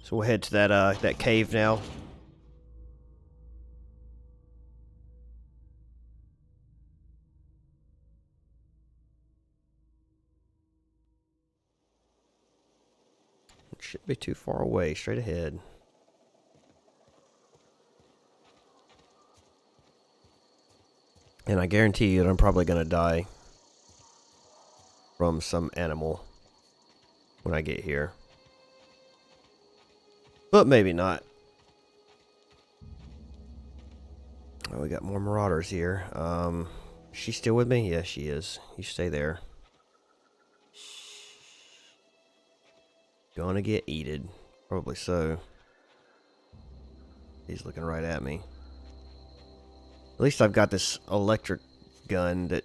So we'll head to that cave now. It shouldn't be too far away, straight ahead. And I guarantee you that I'm probably going to die from some animal when I get here. But maybe not. Oh, we got more marauders here. She's still with me? Yeah, she is. You stay there. Gonna get eated. Probably so. He's looking right at me. At least I've got this electric gun that...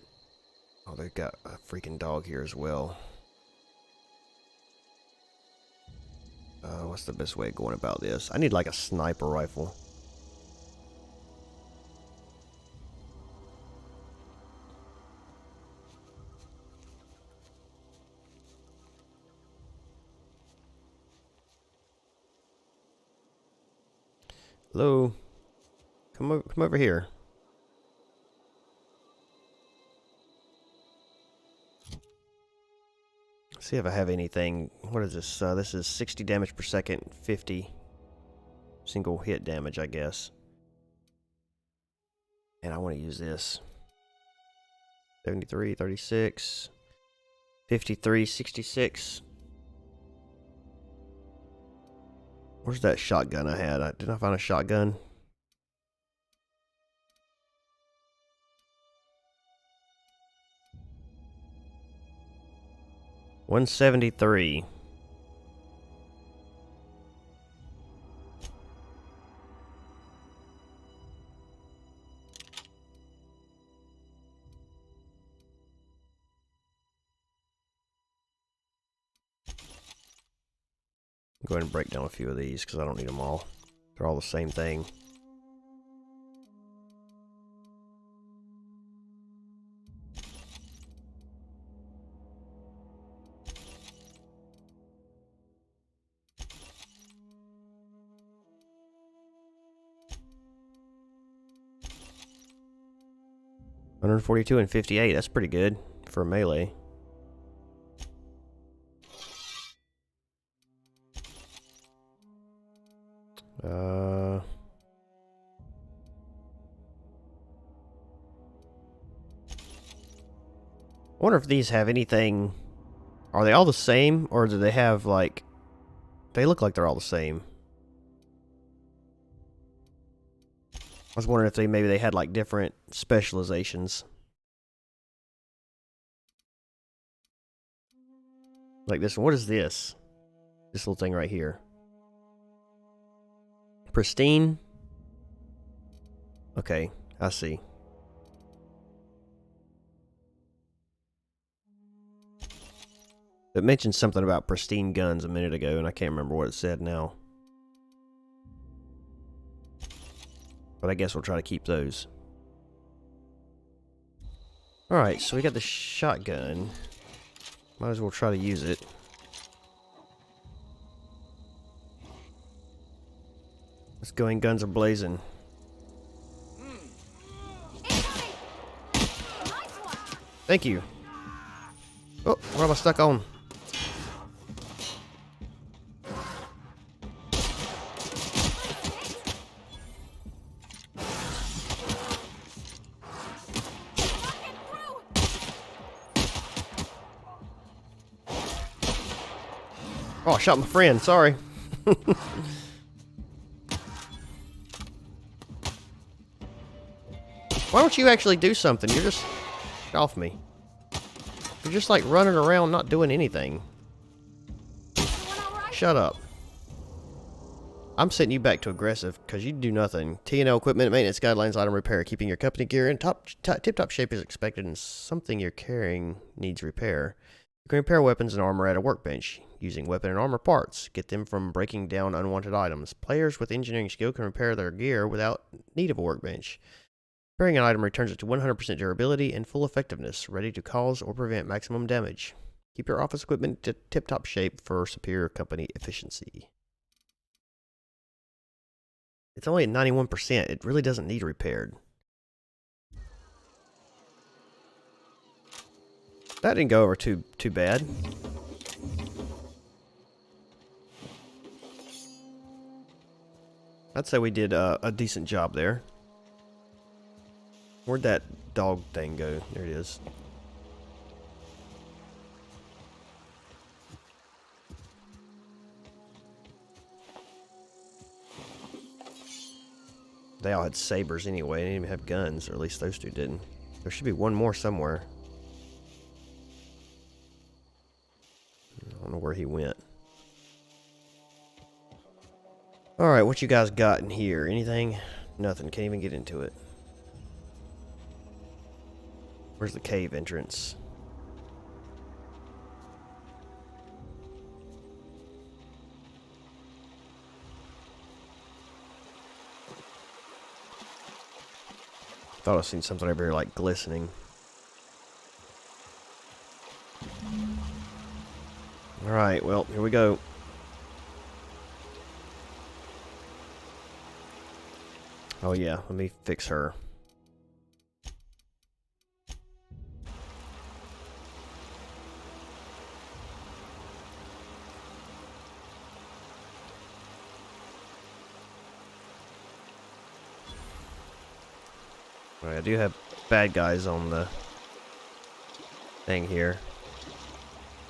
Oh, they've got a freaking dog here as well. What's the best way of going about this? I need like a sniper rifle. Hello? Come over here. See if I have anything. What is this? This is 60 damage per second, 50 single hit damage, I guess. And I want to use this. 73, 36, 53, 66. Where's that shotgun I had? Didn't I find a shotgun? $173. Go ahead and break down a few of these because I don't need them all. They're all the same thing. $142 and 58. That's pretty good for a melee. I wonder if these have anything. Are they all the same, or do they have like? They look like they're all the same. I was wondering if maybe they had like different specializations. Like this one. What is this? This little thing right here. Pristine. Okay, I see. It mentioned something about pristine guns a minute ago, and I can't remember what it said now. But I guess we'll try to keep those. Alright, so we got the shotgun. Might as well try to use it. Let's go in, guns are blazing. Thank you. Oh, what am I stuck on? Oh, I shot my friend, sorry. Why don't you actually do something? You're just... Get off me. You're just like running around not doing anything. Shut up. I'm setting you back to aggressive because you do nothing. T&L equipment, maintenance guidelines, item repair. Keeping your company gear in tip-top shape is expected, and something you're carrying needs repair. You can repair weapons and armor at a workbench using weapon and armor parts. Get them from breaking down unwanted items. Players with engineering skill can repair their gear without need of a workbench. Repairing an item returns it to 100% durability and full effectiveness, ready to cause or prevent maximum damage. Keep your office equipment to tip-top shape for superior company efficiency. It's only at 91%. It really doesn't need repaired. That didn't go over too bad. I'd say we did a decent job there. Where'd that dog thing go? There it is. They all had sabers anyway. They didn't even have guns, or at least those two didn't. There should be one more somewhere. I don't know where he went. Alright, what you guys got in here? Anything? Nothing. Can't even get into it. Where's the cave entrance? Thought I seen something over here like glistening. Alright, well, here we go. Oh yeah, let me fix her. Alright, I do have bad guys on the thing here.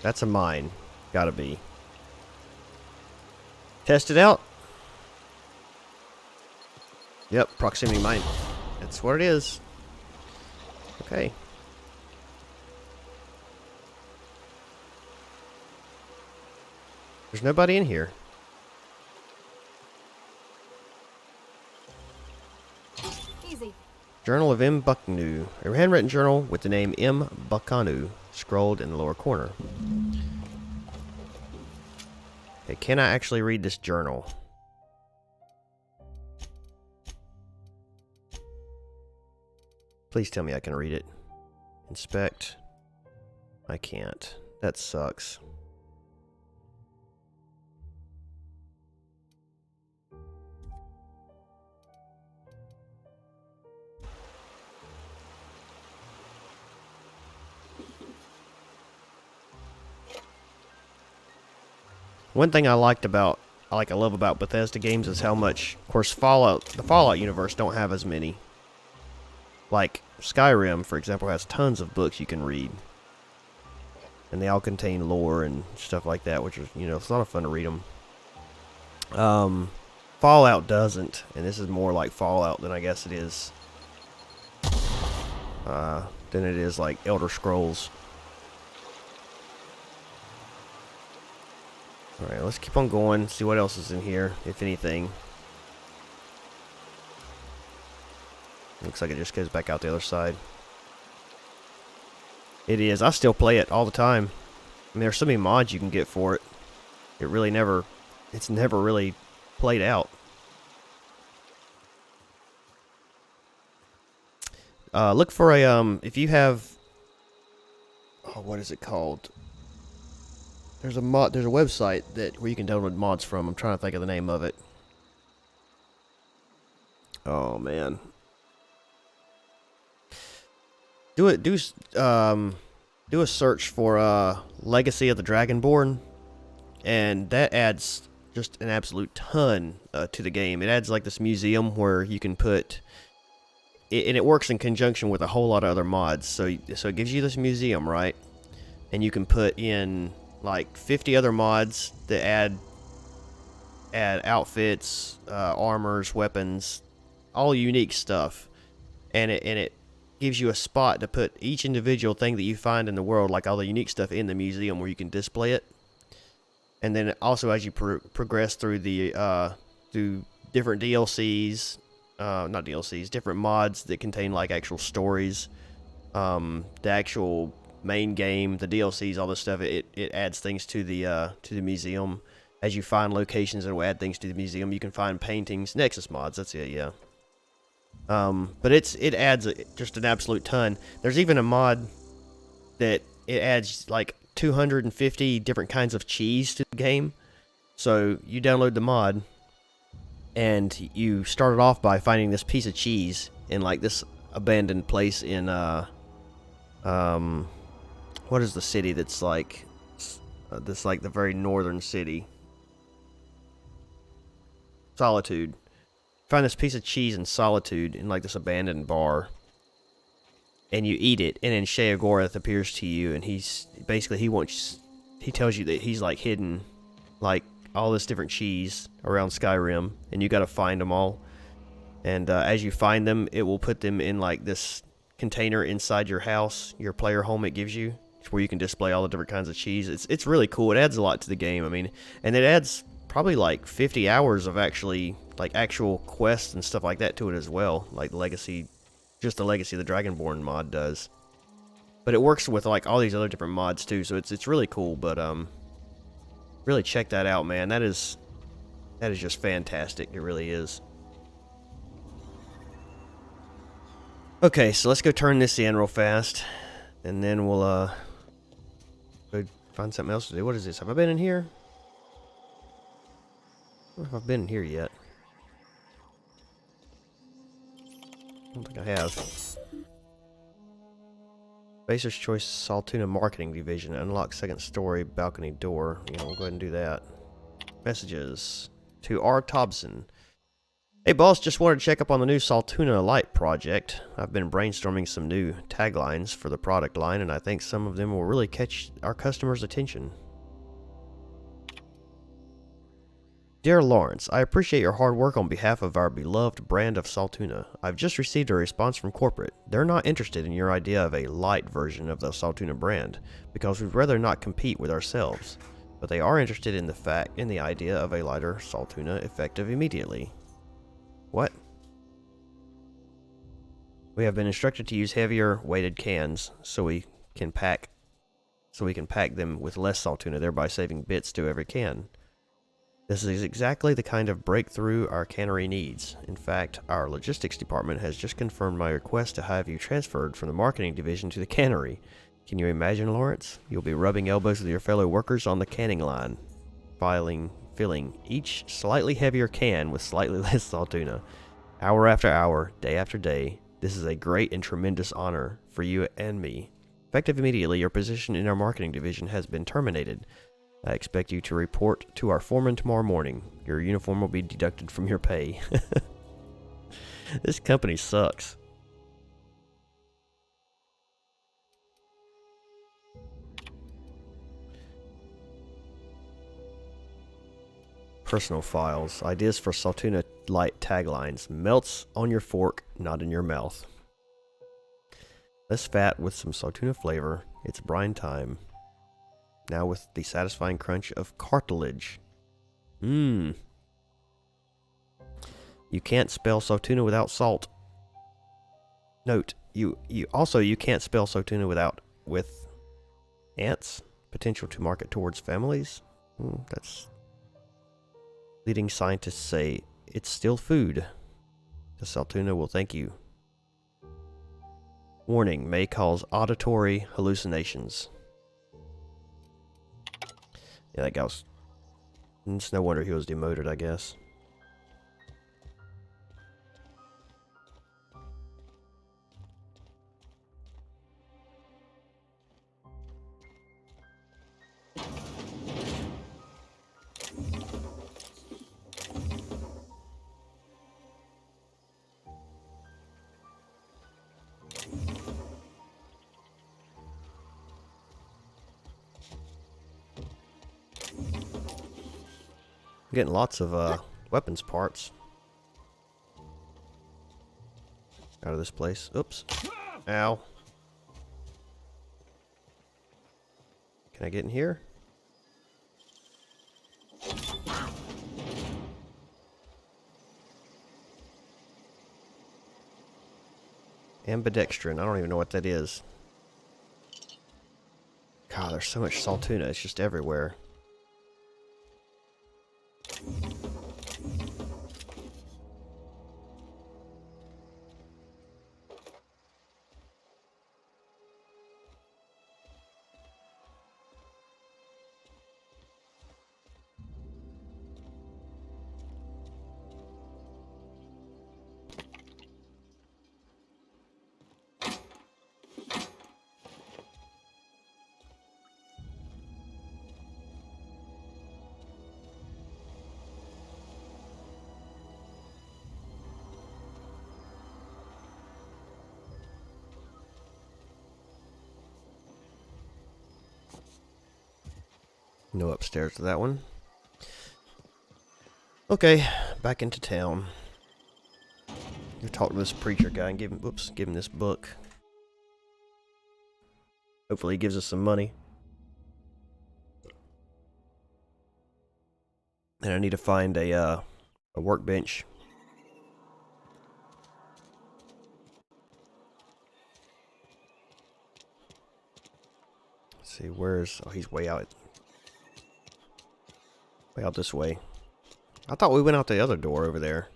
That's a mine. Gotta be. Test it out. Yep, proximity mine. That's what it is. Okay. There's nobody in here. Easy. Journal of M. Bucknu. A handwritten journal with the name M. Buckanu scrolled in the lower corner. Okay, can I actually read this journal? Please tell me I can read it. Inspect. I can't. That sucks. One thing I love about Bethesda games is how much, of course, the Fallout universe don't have as many. Like Skyrim, for example, has tons of books you can read. And they all contain lore and stuff like that, which is, it's a lot of fun to read them. Fallout doesn't, and this is more like Fallout than I guess it is. Than it is like Elder Scrolls. Alright, let's keep on going, see what else is in here, if anything. Looks like it just goes back out the other side. It is. I still play it all the time. I mean, there's so many mods you can get for it. It's never really played out. Look for a, if you have, what is it called? There's a website where you can download mods from. I'm trying to think of the name of it. Oh man. Do a search for Legacy of the Dragonborn, and that adds just an absolute ton to the game. It adds like this museum where you can put, and it works in conjunction with a whole lot of other mods. So it gives you this museum, right? And you can put in like 50 other mods that add outfits, armors, weapons, all unique stuff, and it gives you a spot to put each individual thing that you find in the world, like all the unique stuff in the museum where you can display it. And then also as you progress through through different DLCs, not DLCs, different mods that contain like actual stories, the actual main game, the DLCs, all this stuff, it adds things to the museum. As you find locations, it will add things to the museum. You can find paintings, Nexus mods, that's it, yeah. But it adds just an absolute ton. There's even a mod that it adds like 250 different kinds of cheese to the game. So you download the mod, and you started off by finding this piece of cheese in like this abandoned place in what is the city that's like this like the very northern city? Solitude. Find this piece of cheese in Solitude in like this abandoned bar, and you eat it, and then Sheogorath appears to you, and he tells you that he's like hidden like all this different cheese around Skyrim, and you got to find them all. And as you find them, it will put them in like this container inside your house, your player home. It gives you where you can display all the different kinds of cheese. It's really cool. It adds a lot to the game. I mean, and it adds probably like 50 hours of actual quests and stuff like that to it as well. Like Legacy, just the Legacy of the Dragonborn mod does. But it works with like all these other different mods too. So it's really cool. But really check that out, man. That is just fantastic. It really is. Okay, so let's go turn this in real fast, and then we'll go find something else to do. What is this? Have I been in here? I don't know if I've been in here yet. I don't think I have. Baser's Choice Saltuna Marketing Division. Unlock second story balcony door. Yeah, we'll go ahead and do that. Messages to R. Thompson. Hey boss, just wanted to check up on the new Saltuna Light project. I've been brainstorming some new taglines for the product line, and I think some of them will really catch our customers' attention. Dear Lawrence, I appreciate your hard work on behalf of our beloved brand of Saltuna. I've just received a response from corporate. They're not interested in your idea of a light version of the Saltuna brand, because we'd rather not compete with ourselves. But they are interested in the idea of a lighter Saltuna effective immediately. What? We have been instructed to use heavier weighted cans so we can pack them with less Saltuna, thereby saving bits to every can. This is exactly the kind of breakthrough our cannery needs. In fact, our logistics department has just confirmed my request to have you transferred from the marketing division to the cannery. Can you imagine, Lawrence? You'll be rubbing elbows with your fellow workers on the canning line, filling each slightly heavier can with slightly less Saltuna. Hour after hour, day after day, this is a great and tremendous honor for you and me. Effective immediately, your position in our marketing division has been terminated. I expect you to report to our foreman tomorrow morning. Your uniform will be deducted from your pay. This company sucks. Personal files. Ideas for Saltuna Light taglines. Melts on your fork, not in your mouth. Less fat with some Saltuna flavor. It's brine time. Now with the satisfying crunch of cartilage. You can't spell Saltuna without salt. Note, you can't spell Saltuna with ants. Potential to market towards families. That's leading scientists say it's still food. The Saltuna will thank you. Warning, may cause auditory hallucinations. Yeah, that guy was... It's no wonder he was demoted, I guess. I'm getting lots of weapons parts out of this place. Oops. Ow. Can I get in here? Ambidextrine. I don't even know what that is. God, there's so much Saltuna. It's just everywhere. No upstairs to that one. Okay, back into town. You talk to this preacher guy and give him this book. Hopefully he gives us some money. And I need to find a workbench. Let's see, oh, he's way out this way. I thought we went out the other door over there.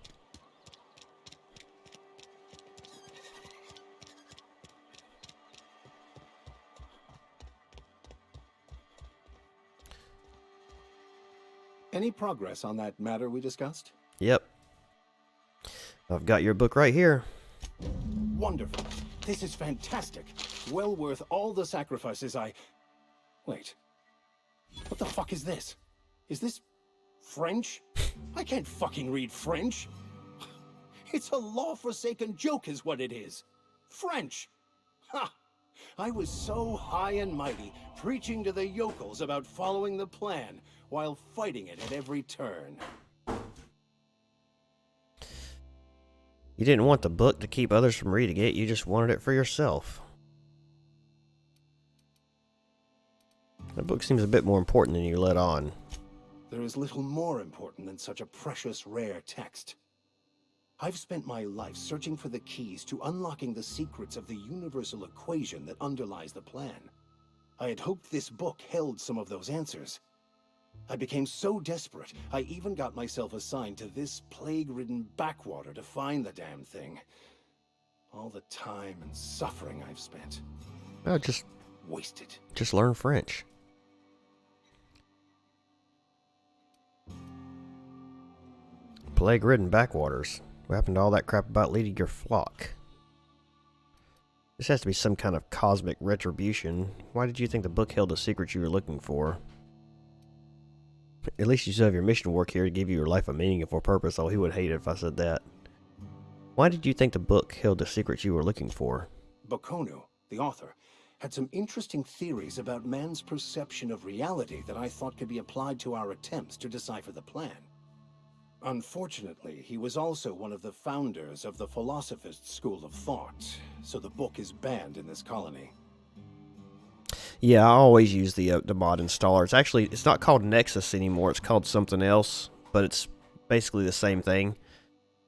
Any progress on that matter we discussed? Yep. I've got your book right here. Wonderful. This is fantastic. Well worth all the sacrifices Wait. What the fuck is this? Is this French? I can't fucking read French. It's a law-forsaken joke is what it is. French. Ha! I was so high and mighty, preaching to the yokels about following the plan, while fighting it at every turn. You didn't want the book to keep others from reading it, you just wanted it for yourself. That book seems a bit more important than you let on. There is little more important than such a precious, rare text. I've spent my life searching for the keys to unlocking the secrets of the universal equation that underlies the plan. I had hoped this book held some of those answers. I became so desperate, I even got myself assigned to this plague-ridden backwater to find the damn thing. All the time and suffering I've spent. Oh, just wasted. Just learn French. Plague-ridden backwaters. What happened to all that crap about leading your flock? This has to be some kind of cosmic retribution. Why did you think the book held the secret you were looking for? At least you still have your mission work here to give you your life a meaningful purpose. Oh, he would hate it if I said that. Why did you think the book held the secret you were looking for? Bakonu, the author, had some interesting theories about man's perception of reality that I thought could be applied to our attempts to decipher the plan. Unfortunately, he was also one of the founders of the philosophist school of thought, so the book is banned in this colony. Yeah, I always use the mod installer. It's not called Nexus anymore. It's called something else, but it's basically the same thing.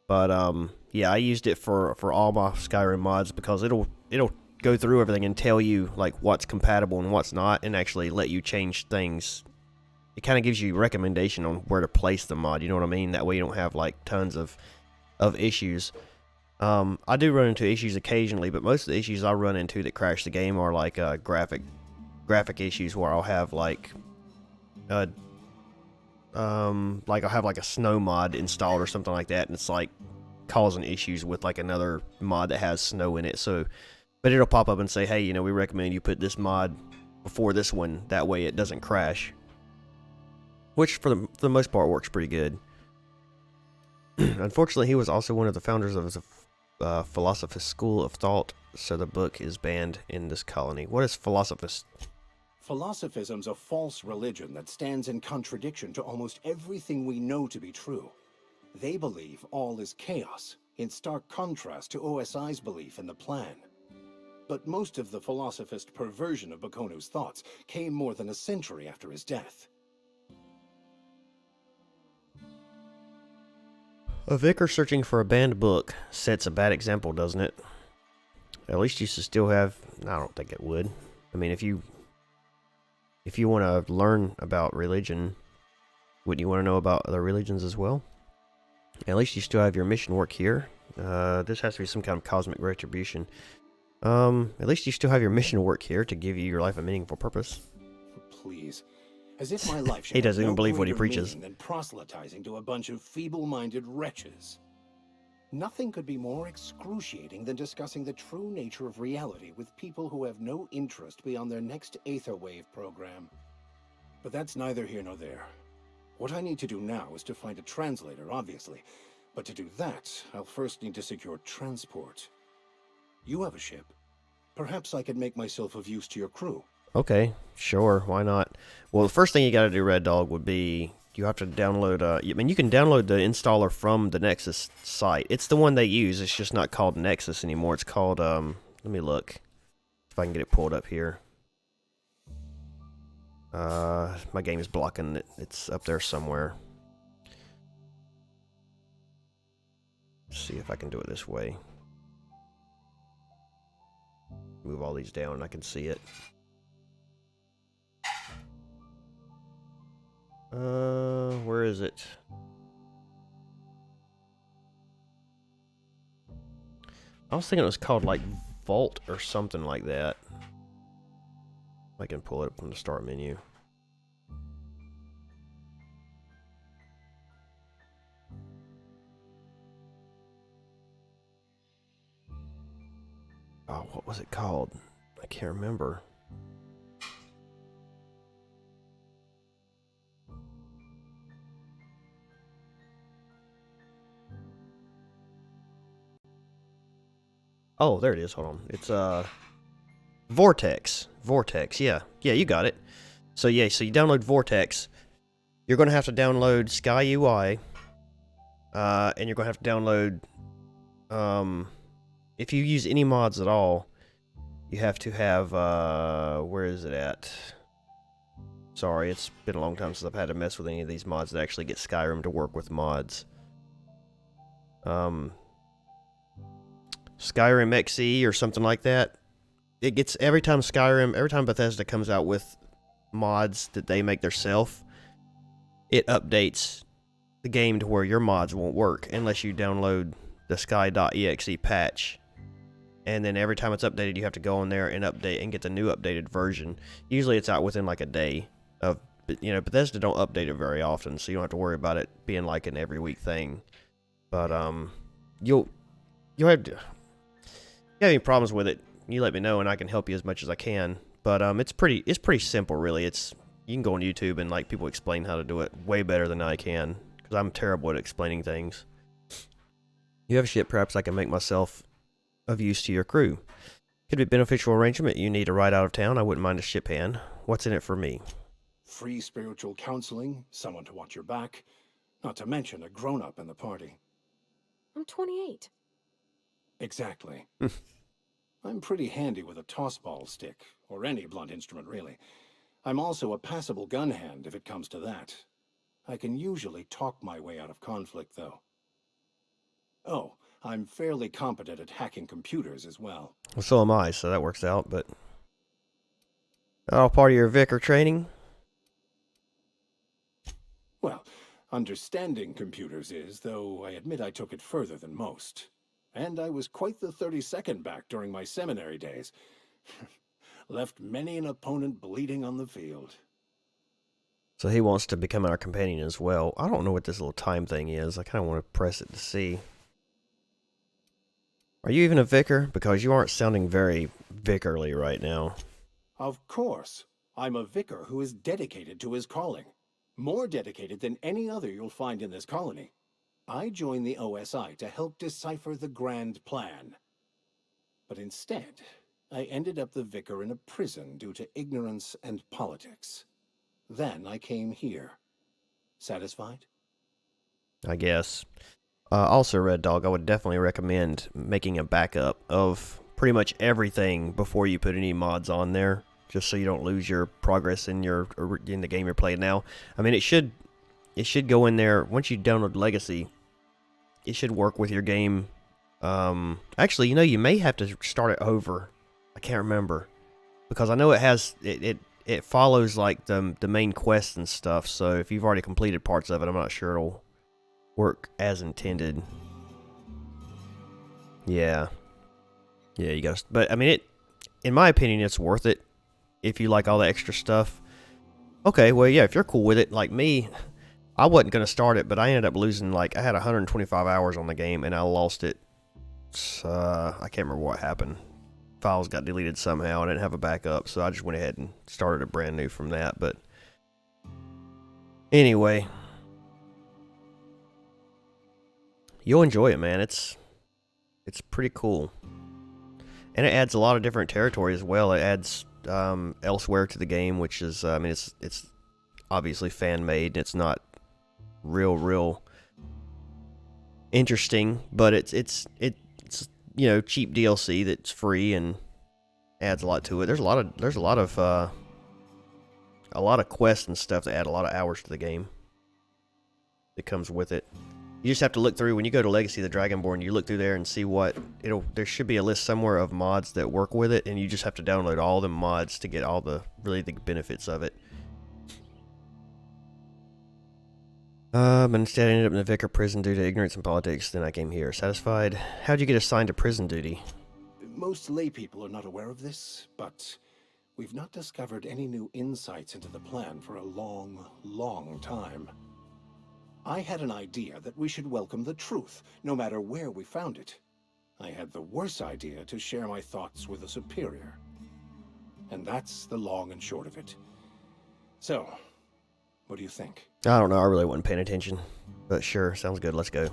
But yeah, I used it for all my Skyrim mods because it'll go through everything and tell you like what's compatible and what's not, and actually let you change things. It kind of gives you recommendation on where to place the mod. You know what I mean? That way you don't have like tons of issues. I do run into issues occasionally, but most of the issues I run into that crash the game are like graphic issues where I'll have like I'll have like a snow mod installed or something like that, and it's like causing issues with like another mod that has snow in it. So, but it'll pop up and say, hey, we recommend you put this mod before this one, that way it doesn't crash. Which for the most part works pretty good. Unfortunately, he was also one of the founders of the philosophist school of thought, so the book is banned in this colony. What is philosophist? Philosophism's a false religion that stands in contradiction to almost everything we know to be true. They believe all is chaos, in stark contrast to OSI's belief in the plan. But most of the philosophist perversion of Bakonu's thoughts came more than a century after his death. A vicar searching for a banned book sets a bad example, doesn't it? At least you should still have... I don't think it would. I mean, if you want to learn about religion, wouldn't you want to know about other religions as well? At least you still have your mission work here. This has to be some kind of cosmic retribution. At least you still have your mission work here to give you your life a meaningful purpose. Please. As if my life should He doesn't have even no believe what he greater preaches. meaning than proselytizing to a bunch of feeble-minded wretches. Nothing could be more excruciating than discussing the true nature of reality with people who have no interest beyond their next Aetherwave program. But that's neither here nor there. What I need to do now is to find a translator, obviously. But to do that, I'll first need to secure transport. You have a ship. Perhaps I could make myself of use to your crew. Okay, sure, why not? Well, the first thing you got to do, Red Dog, would be you have to download. I mean, you can download the installer from the Nexus site. It's the one they use. It's just not called Nexus anymore. It's called. Let me look if I can get it pulled up here. My game is blocking it. It's up there somewhere. Let's see if I can do it this way. Move all these down and I can see it. Where is it? I was thinking it was called like Vault or something like that. I can pull it up from the start menu. Oh, what was it called? I can't remember. Oh, there it is. Hold on. It's Vortex. Vortex. Yeah. Yeah, you got it. So yeah, so you download Vortex. You're going to have to download Sky UI. And you're going to have to download if you use any mods at all, you have to have where is it at? Sorry, it's been a long time since I've had to mess with any of these mods that actually get Skyrim to work with mods. Skyrim XE or something like that. It gets every time Bethesda comes out with mods that they make themselves, it updates the game to where your mods won't work unless you download the sky.exe patch. And then every time it's updated, you have to go on there and update and get the new updated version. Usually it's out within like a day of, Bethesda don't update it very often, so you don't have to worry about it being like an every week thing. But you'll have to, if you have any problems with it, you let me know and I can help you as much as I can. But it's pretty simple really. You can go on YouTube and like people explain how to do it way better than I can, because I'm terrible at explaining things. You have shit, perhaps I can make myself of use to your crew. Could be a beneficial arrangement. You need a ride out of town. I wouldn't mind a ship hand. What's in it for me? Free spiritual counseling, someone to watch your back, not to mention a grown-up in the party. I'm 28. Exactly. I'm pretty handy with a toss-ball stick, or any blunt instrument really. I'm also a passable gun hand if it comes to that. I can usually talk my way out of conflict, though. Oh, I'm fairly competent at hacking computers as well. Well, so am I, so that works out, but... all part of your vicar training? Well, understanding computers is, though I admit I took it further than most. And I was quite the 32nd back during my seminary days. Left many an opponent bleeding on the field. So he wants to become our companion as well. I don't know what this little time thing is. I kind of want to press it to see. Are you even a vicar? Because you aren't sounding very vicarly right now. Of course. I'm a vicar who is dedicated to his calling. More dedicated than any other you'll find in this colony. I joined the OSI to help decipher the grand plan. But instead, I ended up the vicar in a prison due to ignorance and politics. Then I came here. Satisfied? I guess. Also, Red Dog, I would definitely recommend making a backup of pretty much everything before you put any mods on there, just so you don't lose your progress in the game you're playing now. I mean, it should go in there once you download Legacy. It should work with your game. Actually, you may have to start it over. I can't remember, because I know it has it follows like the main quests and stuff. So if you've already completed parts of it, I'm not sure it'll work as intended. Yeah, you gotta. But I mean, in my opinion, it's worth it if you like all the extra stuff. Okay, well, yeah, if you're cool with it, like me, I wasn't gonna start it, but I ended up losing, like, I had 125 hours on the game and I lost it. I can't remember what happened. Files got deleted somehow. I didn't have a backup, so I just went ahead and started it brand new from that. But anyway, you'll enjoy it, man. It's pretty cool, and it adds a lot of different territory as well. It adds elsewhere to the game, which is, I mean, it's obviously fan made. It's not real interesting, but it's you know, cheap DLC that's free and adds a lot to it. There's a lot of quests and stuff that add a lot of hours to the game that comes with it. You just have to look through when you go to Legacy of the Dragonborn. You look through there and see what there should be a list somewhere of mods that work with it, and you just have to download all the mods to get all the benefits of it. But instead I ended up in the vicar prison due to ignorance and politics. Then I came here. Satisfied? How'd you get assigned to prison duty? Most lay people are not aware of this, but we've not discovered any new insights into the plan for a long time. I had an idea that we should welcome the truth, no matter where we found it. I had the worse idea to share my thoughts with a superior. And that's the long and short of it. So, what do you think? I don't know. I really wasn't paying attention. But sure, sounds good. Let's go.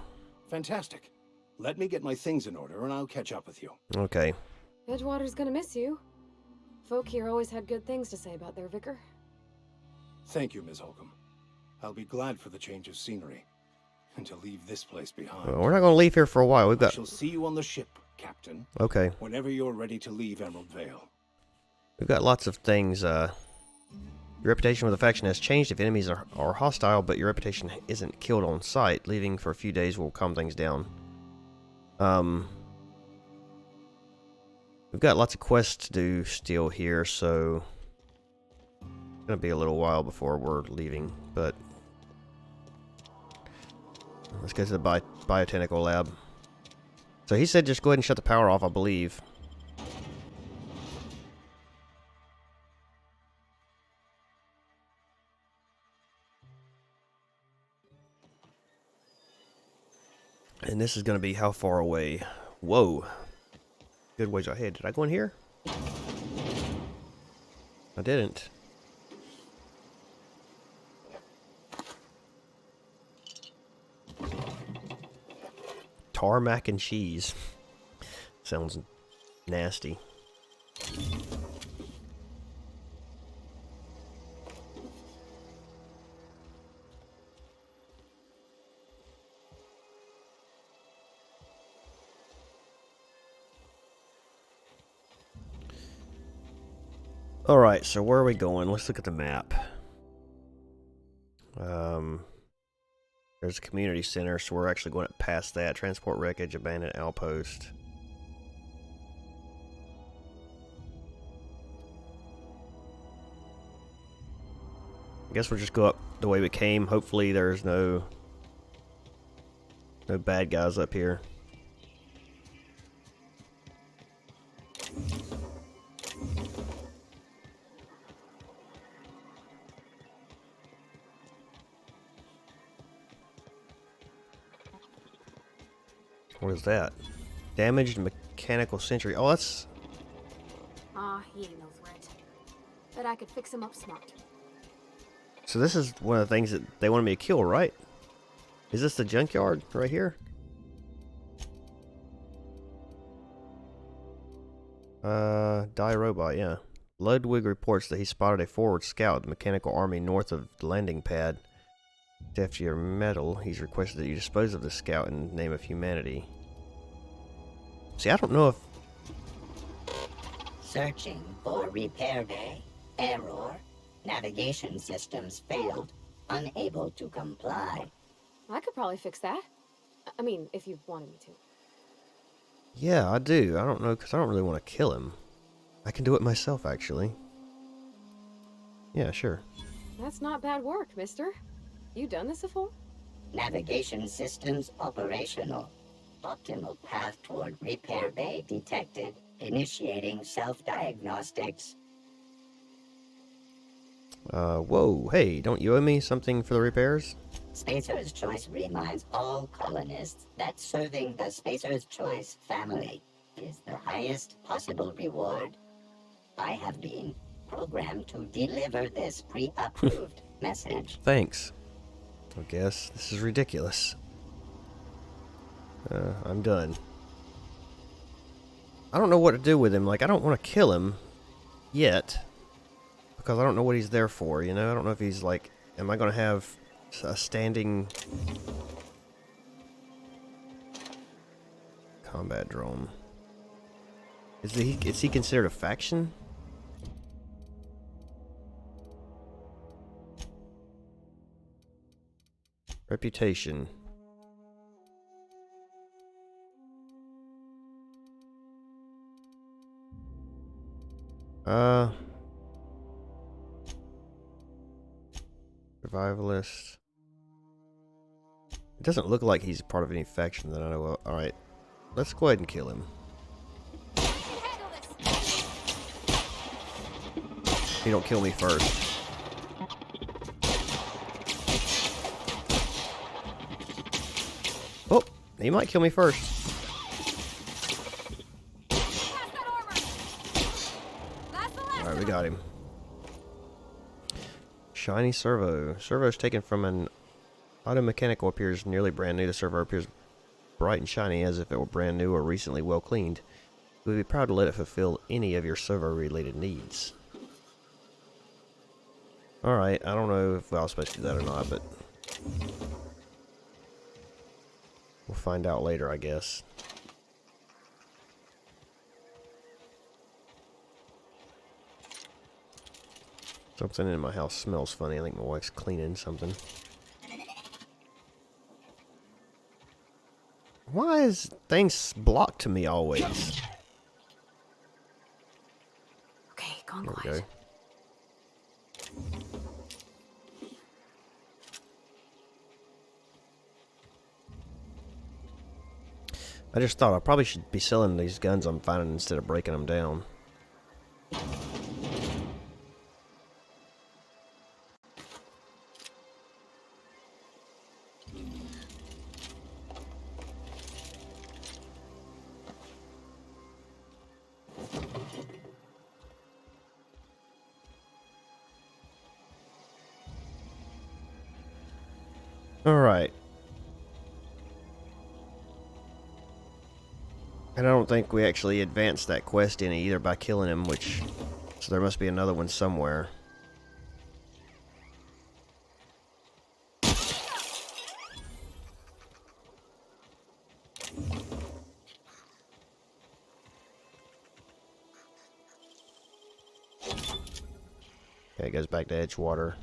Fantastic. Let me get my things in order and I'll catch up with you. Okay. Edgewater's gonna miss you. Folk here always had good things to say about their vicar. Thank you, Ms. Holcomb. I'll be glad for the change of scenery. And to leave this place behind. Well, we're not going to leave here for a while. I shall see you on the ship, Captain. Okay. Whenever you're ready to leave Emerald Vale. We've got lots of things. Your reputation with the faction has changed if enemies are hostile, but your reputation isn't killed on sight. Leaving for a few days will calm things down. We've got lots of quests to do still here, so it's going to be a little while before we're leaving, but let's go to the biotechnical lab. So he said just go ahead and shut the power off, I believe. And this is going to be how far away? Whoa. Good ways ahead. Did I go in here? I didn't. Tarmac and cheese. Sounds nasty. Alright, so where are we going? Let's look at the map. There's a community center, so we're actually going past that. Transport wreckage, abandoned outpost. I guess we'll just go up the way we came. Hopefully there's no bad guys up here. What is that? Damaged mechanical sentry. Oh, that's... Ah, he ain't no threat. Bet I could fix him up smart. So this is one of the things that they wanted me to kill, right? Is this the junkyard right here? Die robot, yeah. Ludwig reports that he spotted a forward scout, the mechanical army north of the landing pad. After your medal, he's requested that you dispose of the scout in the name of humanity. See, I don't know if... Searching for repair bay. Error. Navigation systems failed. Unable to comply. I could probably fix that. I mean, if you wanted me to. Yeah, I do. I don't know, because I don't really want to kill him. I can do it myself, actually. Yeah, sure. That's not bad work, mister. You done this before? Navigation systems operational. Optimal path toward repair bay detected. Initiating self-diagnostics. Whoa, hey, don't you owe me something for the repairs? Spacer's Choice reminds all colonists that serving the Spacer's Choice family is the highest possible reward. I have been programmed to deliver this pre-approved message. Thanks. I guess this is ridiculous. I'm done. I don't know what to do with him. Like, I don't want to kill him. yet. Because I don't know what he's there for, you know? I don't know if he's like... Am I going to have a standing... combat drone? Is he considered a faction? Reputation. Survivalist. It doesn't look like he's part of any faction that I know of. Alright, let's go ahead and kill him. If you don't kill me first. Oh, he might kill me first. Alright, we got him. Shiny servo. Servo is taken from an automechanical, appears nearly brand new. The servo appears bright and shiny as if it were brand new or recently well cleaned. We would be proud to let it fulfill any of your servo related needs. Alright, I don't know if I was supposed to do that or not, but we'll find out later, I guess. Something in my house smells funny. I think my wife's cleaning something. Why is things blocked to me always? Okay, gone There we quiet. go. I just thought I probably should be selling these guns I'm finding instead of breaking them down. Alright. And I don't think we actually advanced that quest any either by killing him, which... So there must be another one somewhere. Okay, it goes back to Edgewater.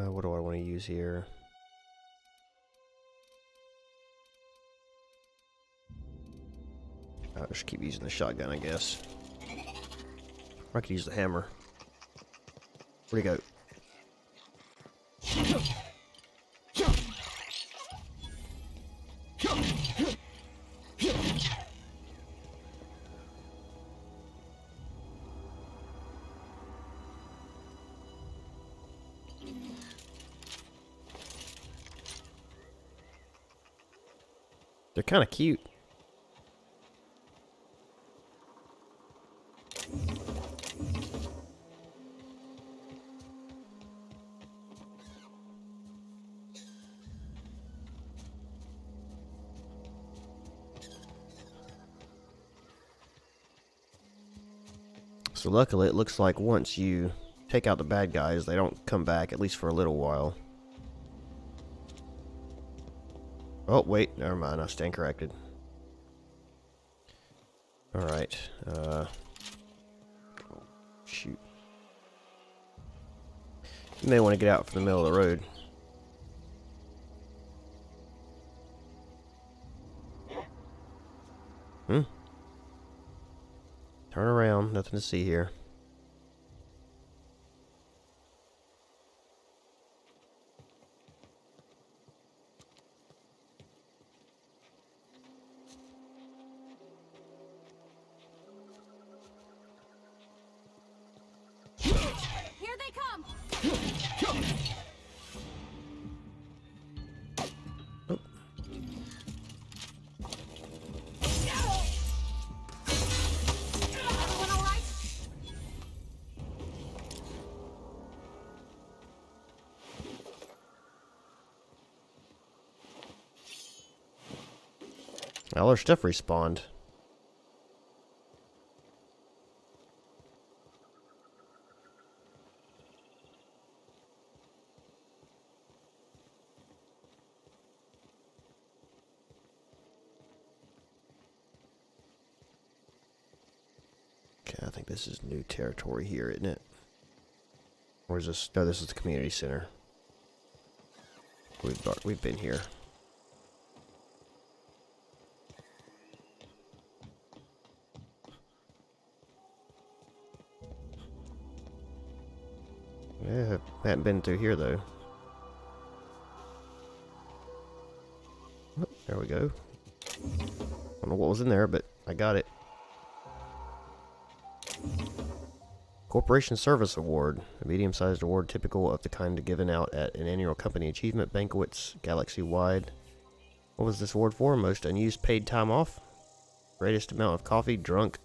What do I want to use here? I'll just keep using the shotgun, I guess. Or I could use the hammer. Where'd he go? They're kind of cute. So luckily, it looks like once you take out the bad guys, they don't come back, at least for a little while. Oh, wait, never mind, I stand corrected. Alright, shoot. You may want to get out from the middle of the road. Turn around, nothing to see here. Here they come! Oh. Everyone all right? All our stuff respawned. Okay, I think this is new territory here, isn't it? Or is this? No, this is the community center. We've been here. Yeah, haven't been through here though. Oh, there we go. Don't know what was in there, but I got it. Corporation Service Award, a medium-sized award typical of the kind given out at an annual company achievement banquets galaxy-wide. What was this award for? Most unused paid time off? Greatest amount of coffee drunk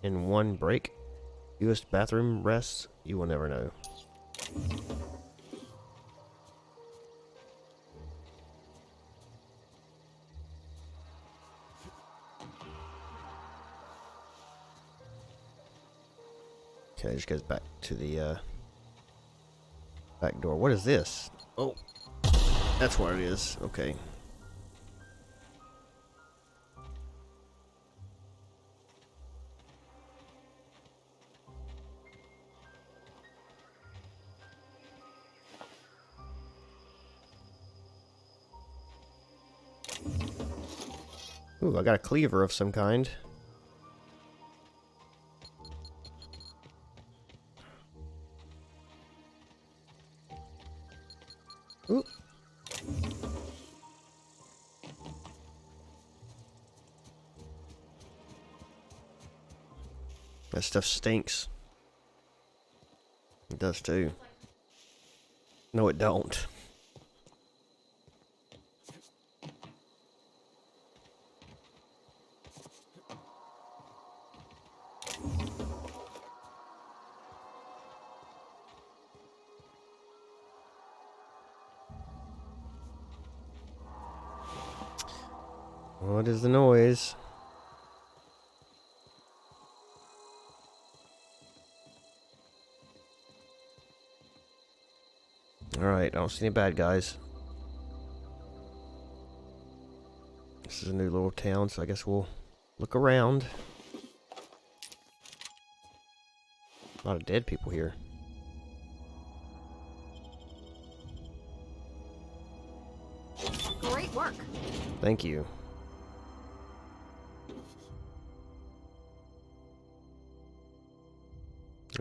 in one break? Fewest bathroom rests? You will never know. Okay, just goes back to the back door. What is this? Oh, that's what it is. Okay. Ooh, I got a cleaver of some kind. Ooh. That stuff stinks. It does too. No, it don't. What is the noise? Alright, I don't see any bad guys. This is a new little town, so I guess we'll look around. A lot of dead people here. Great work. Thank you.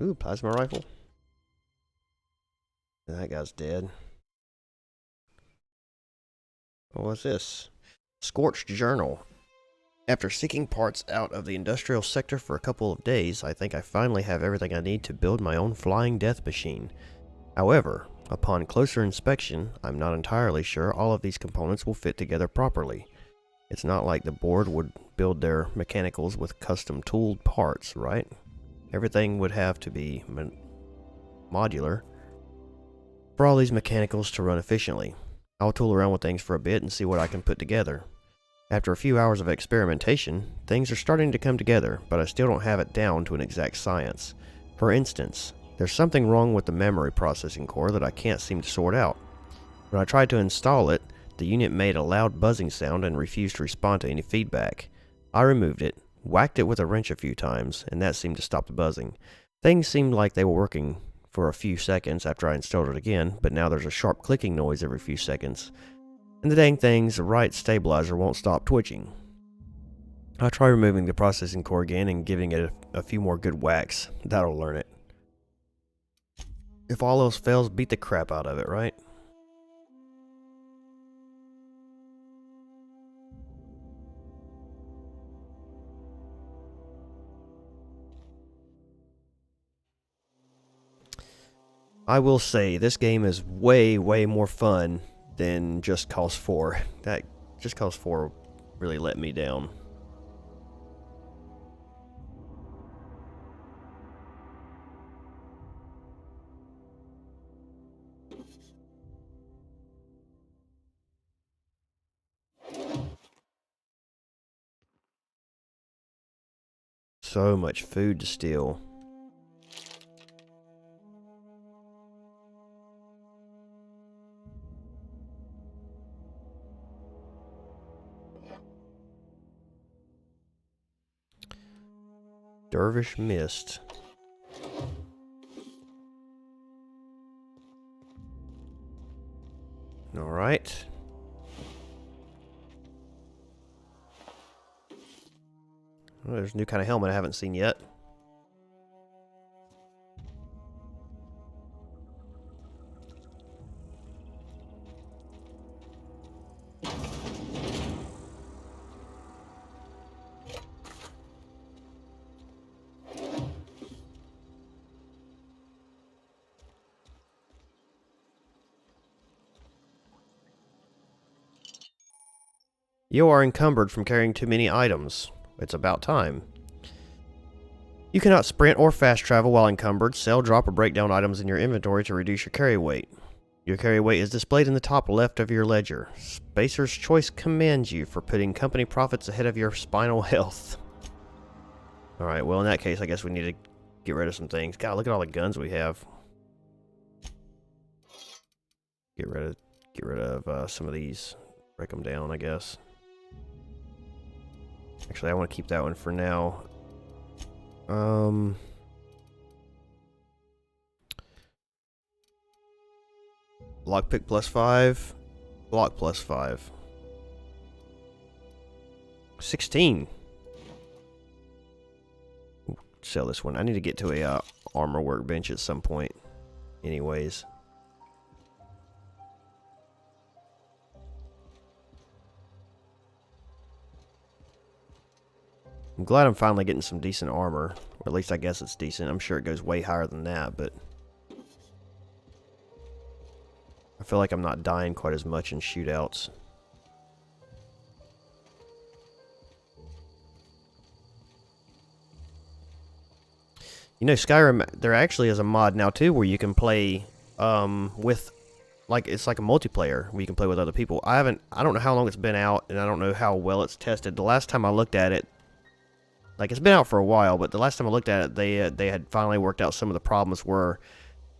Ooh, plasma rifle. That guy's dead. What's this? Scorched Journal. After seeking parts out of the industrial sector for a couple of days, I think I finally have everything I need to build my own flying death machine. However, upon closer inspection, I'm not entirely sure all of these components will fit together properly. It's not like the board would build their mechanicals with custom tooled parts, right? Everything would have to be modular for all these mechanicals to run efficiently. I'll tool around with things for a bit and see what I can put together. After a few hours of experimentation, things are starting to come together, but I still don't have it down to an exact science. For instance, there's something wrong with the memory processing core that I can't seem to sort out. When I tried to install it, the unit made a loud buzzing sound and refused to respond to any feedback. I removed it, whacked it with a wrench a few times, and that seemed to stop the buzzing. Things seemed like they were working for a few seconds after I installed it again, but now there's a sharp clicking noise every few seconds. And the dang thing's right stabilizer won't stop twitching. I'll try removing the processing core again and giving it a few more good whacks. That'll learn it. If all else fails, beat the crap out of it, right? I will say, this game is way, way more fun than Just Cause 4. That Just Cause 4 really let me down. So much food to steal. Dervish Mist. Alright. Oh, there's a new kind of helmet I haven't seen yet. You are encumbered from carrying too many items. It's about time. You cannot sprint or fast travel while encumbered. Sell, drop, or break down items in your inventory to reduce your carry weight. Your carry weight is displayed in the top left of your ledger. Spacer's Choice commends you for putting company profits ahead of your spinal health. Alright, well in that case I guess we need to get rid of some things. God, look at all the guns we have. Get rid of some of these. Break them down, I guess. Actually, I want to keep that one for now. Lockpick +5. Block +5. 16. Ooh, sell this one. I need to get to a armor workbench at some point. Anyways. I'm glad I'm finally getting some decent armor. Or at least I guess it's decent. I'm sure it goes way higher than that, but I feel like I'm not dying quite as much in shootouts. You know, Skyrim, there actually is a mod now too where you can play with, like, it's like a multiplayer where you can play with other people. I don't know how long it's been out, and I don't know how well it's tested. The last time I looked at it, like, it's been out for a while, but the last time I looked at it, they had finally worked out some of the problems where,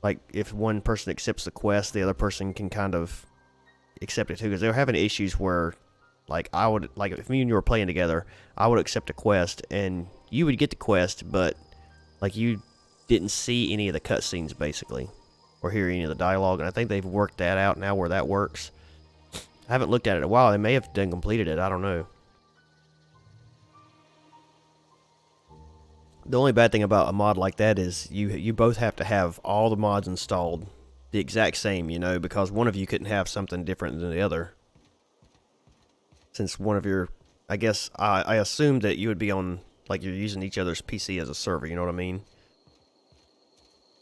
like, if one person accepts the quest, the other person can kind of accept it too. Because they were having issues where, like, if me and you were playing together, I would accept a quest, and you would get the quest, but, like, you didn't see any of the cutscenes, basically, or hear any of the dialogue. And I think they've worked that out now where that works. I haven't looked at it in a while. They may have done completed it. I don't know. The only bad thing about a mod like that is you both have to have all the mods installed the exact same, you know, because one of you couldn't have something different than the other. Since one of your, I guess, I assumed that you would be on, like, you're using each other's PC as a server, you know what I mean?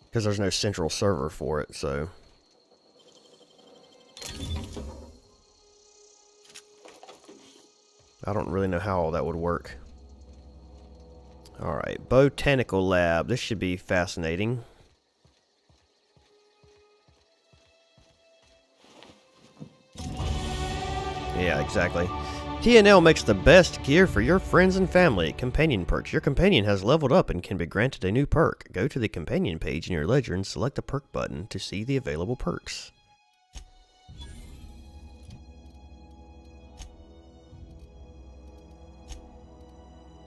Because there's no central server for it, so. I don't really know how all that would work. Alright, Botanical Lab. This should be fascinating. Yeah, exactly. TNL makes the best gear for your friends and family. Companion perks. Your companion has leveled up and can be granted a new perk. Go to the companion page in your ledger and select the perk button to see the available perks.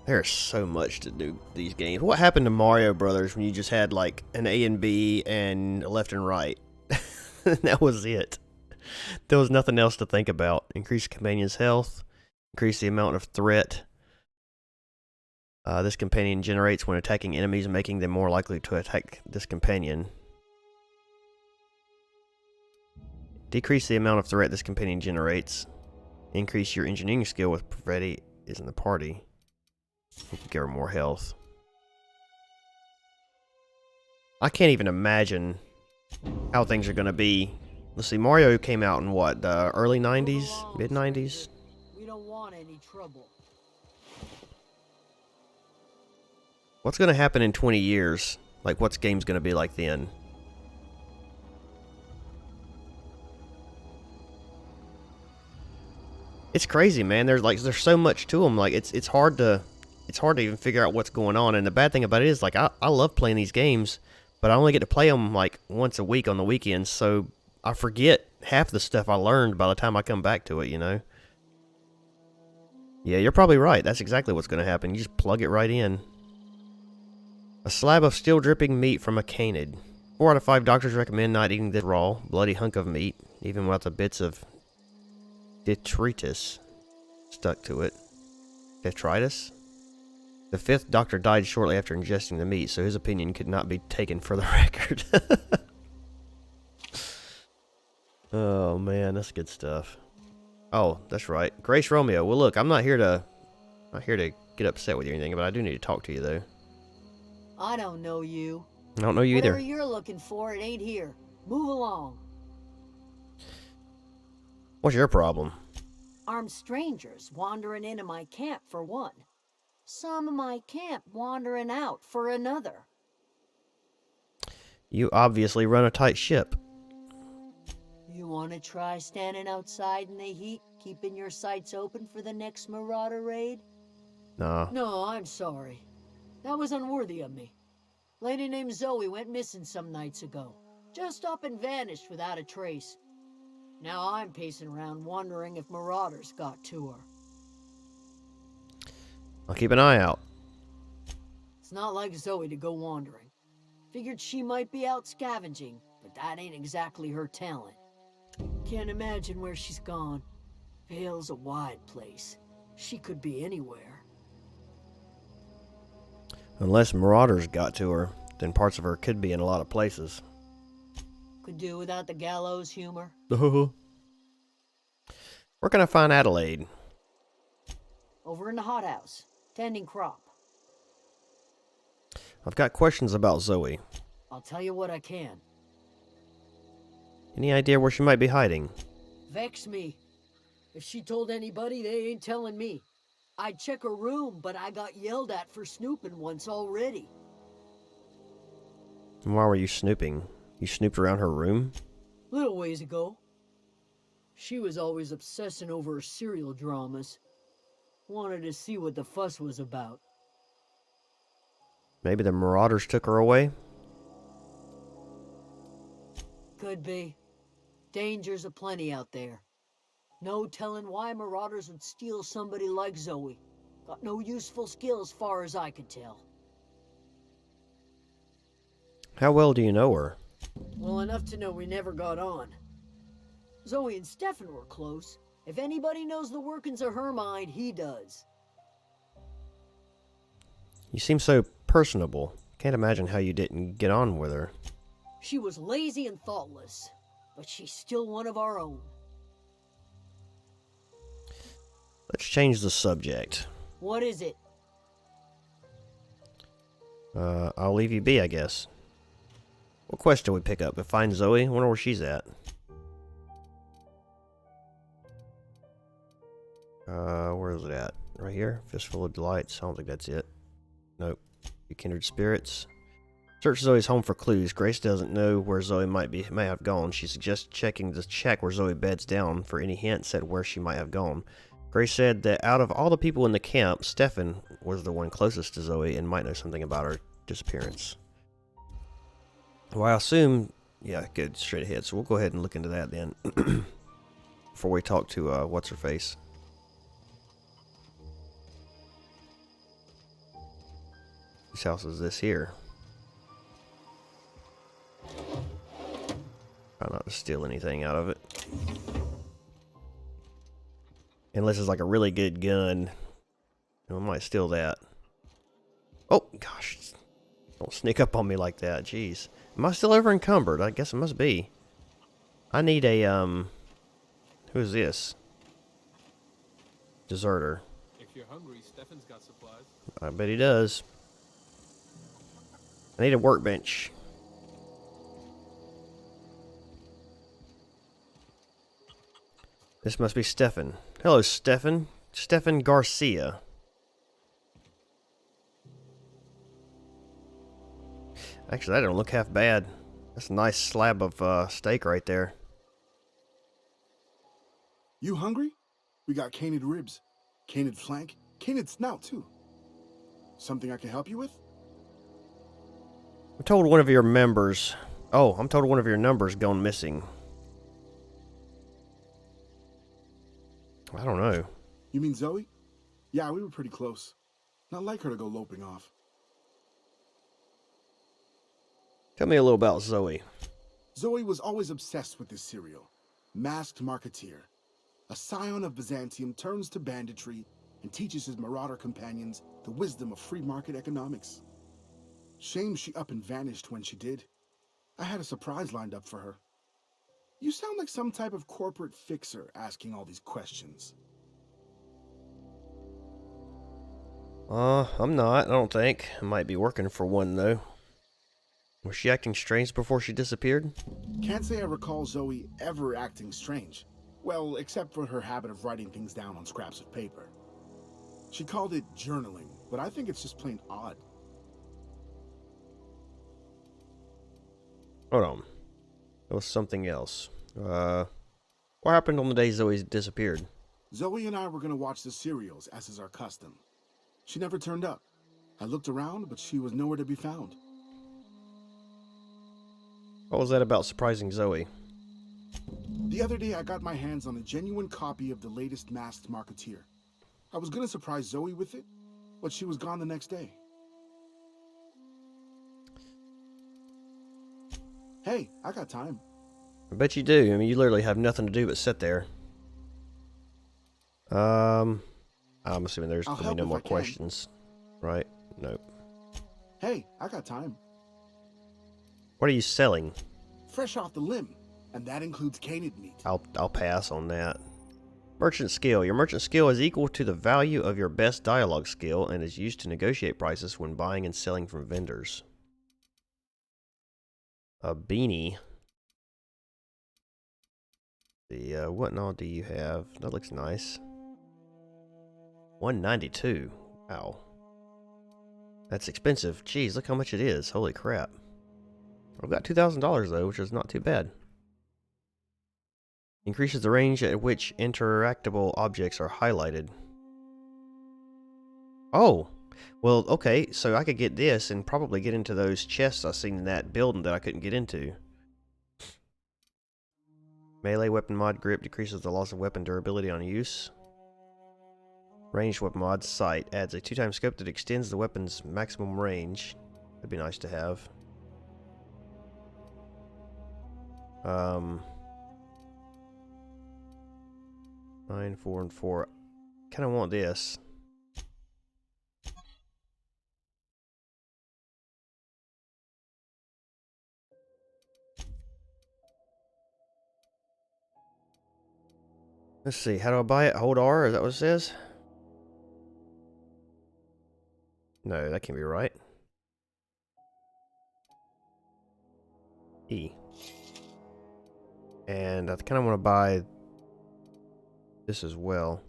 There's so much to do these games. What happened to Mario Brothers when you just had, like, an A and B and left and right? That was it. There was nothing else to think about. Increase companion's health. Increase the amount of threat this companion generates when attacking enemies, making them more likely to attack this companion. Decrease the amount of threat this companion generates. Increase your engineering skill with Freddy is in the party. Give her more health. I can't even imagine how things are going to be. Let's see, Mario came out in what, the early 90s? Mid 90s? We don't want any trouble. What's going to happen in 20 years? Like, what's game's going to be like then? It's crazy, man. There's so much to them. Like, it's hard to it's hard to even figure out what's going on. And the bad thing about it is, like, I love playing these games, but I only get to play them like once a week on the weekends, so I forget half the stuff I learned by the time I come back to it, you know? Yeah, you're probably right. That's exactly what's going to happen. You just plug it right in. A slab of still dripping meat from a canid. 4 out of 5 doctors recommend not eating this raw, bloody hunk of meat, even without the bits of detritus stuck to it. Detritus? The 5th doctor died shortly after ingesting the meat, so his opinion could not be taken for the record. Oh man, that's good stuff. Oh, that's right. Grace Romeo. Well, look, I'm not here to get upset with you or anything, but I do need to talk to you though. I don't know you. I don't know you Whatever either. you're looking for, it ain't here. Move along. What's your problem? Armed strangers wandering into my camp for one. Some of my camp wandering out for another. You obviously run a tight ship. You want to try standing outside in the heat, keeping your sights open for the next marauder raid? Nah. No, I'm sorry. That was unworthy of me. Lady named Zoe went missing some nights ago. Just up and vanished without a trace. Now I'm pacing around wondering if marauders got to her. I'll keep an eye out. It's not like Zoe to go wandering. Figured she might be out scavenging, but that ain't exactly her talent. Can't imagine where she's gone. Vale's a wide place. She could be anywhere. Unless marauders got to her, then parts of her could be in a lot of places. Could do without the gallows humor. Where can I find Adelaide? Over in the hothouse, tending crop. I've got questions about Zoe. I'll tell you what I can. Any idea where she might be hiding? Vex me. If she told anybody, they ain't telling me. I'd check her room, but I got yelled at for snooping once already. And why were you snooping? You snooped around her room? Little ways ago. She was always obsessing over her serial dramas. Wanted to see what the fuss was about. Maybe the marauders took her away? Could be. Dangers aplenty out there. No telling why marauders would steal somebody like Zoe. Got no useful skills far as I could tell. How well do you know her? Well enough to know we never got on. Zoe and Stefan were close. If anybody knows the workings of her mind, he does. You seem so personable. Can't imagine how you didn't get on with her. She was lazy and thoughtless, but she's still one of our own. Let's change the subject. What is it? I'll leave you be, I guess. What quest do we pick up? To find Zoe? I wonder where she's at. Where is it at? Right here? Fistful of Delights. I don't think that's it. Nope. You kindred spirits. Search Zoe's home for clues. Grace doesn't know where Zoe may have gone. She suggests checking the shack where Zoe beds down for any hints at where she might have gone. Grace said that out of all the people in the camp, Stefan was the one closest to Zoe and might know something about her disappearance. Well, I assume... Yeah, good. Straight ahead. So we'll go ahead and look into that then. Before we talk to, What's-Her-Face. Whose house is this here? Try not to steal anything out of it. Unless it's like a really good gun. I might steal that. Oh, gosh. Don't sneak up on me like that. Jeez. Am I still over encumbered? I guess it must be. I need a, who is this? Deserter. If you're hungry, Stefan's got supplies. I bet he does. I need a workbench. This must be Stefan. Hello, Stefan. Stefan Garcia. Actually, that don't look half bad. That's a nice slab of steak right there. You hungry? We got canid ribs, canid flank, canid snout too. Something I can help you with? I'm told one of your members. Oh, I'm told one of your numbers gone missing. I don't know. You mean Zoe? Yeah, we were pretty close. Not like her to go loping off. Tell me a little about Zoe. Zoe was always obsessed with this serial. Masked Marketeer. A scion of Byzantium turns to banditry and teaches his marauder companions the wisdom of free market economics. Shame she up and vanished when she did. I had a surprise lined up for her. You sound like some type of corporate fixer asking all these questions. I'm not, I don't think. I might be working for one, though. Was she acting strange before she disappeared? Can't say I recall Zoe ever acting strange. Well, except for her habit of writing things down on scraps of paper. She called it journaling, but I think it's just plain odd. Hold on. That was something else. What happened on the day Zoe disappeared? Zoe and I were gonna watch the serials, as is our custom. She never turned up. I looked around, but she was nowhere to be found. What was that about surprising Zoe? The other day, I got my hands on a genuine copy of the latest Masked Marketeer. I was gonna surprise Zoe with it, but she was gone the next day. Hey, I got time. I bet you do. I mean, you literally have nothing to do but sit there. I'm assuming there's I'll going to be help no if more I can. questions. Right? Nope. Hey, I got time. What are you selling? Fresh off the limb, and that includes canid meat. I'll pass on that. Merchant skill. Your merchant skill is equal to the value of your best dialogue skill and is used to negotiate prices when buying and selling from vendors. A beanie. What all do you have? That looks nice. 192. Wow. That's expensive. Jeez, look how much it is. Holy crap. I've got $2,000 though, which is not too bad. Increases the range at which interactable objects are highlighted. Oh! Well, okay, so I could get this and probably get into those chests I seen in that building that I couldn't get into. Melee weapon mod grip decreases the loss of weapon durability on use. Ranged weapon mod sight adds a 2x scope that extends the weapon's maximum range. That'd be nice to have. 9, 4, and 4. Kinda want this. Let's see, how do I buy it? Hold R, is that what it says? No, that can't be right. E. And I kind of want to buy this as well.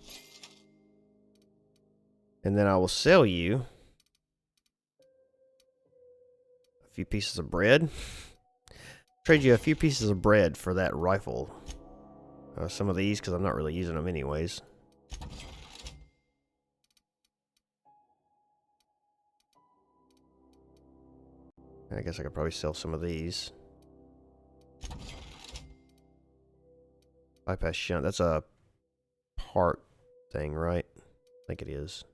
And then I will sell you a few pieces of bread. Trade you a few pieces of bread for that rifle. Some of these, because I'm not really using them anyways. I guess I could probably sell some of these. Bypass shunt. That's a part thing, right? I think it is.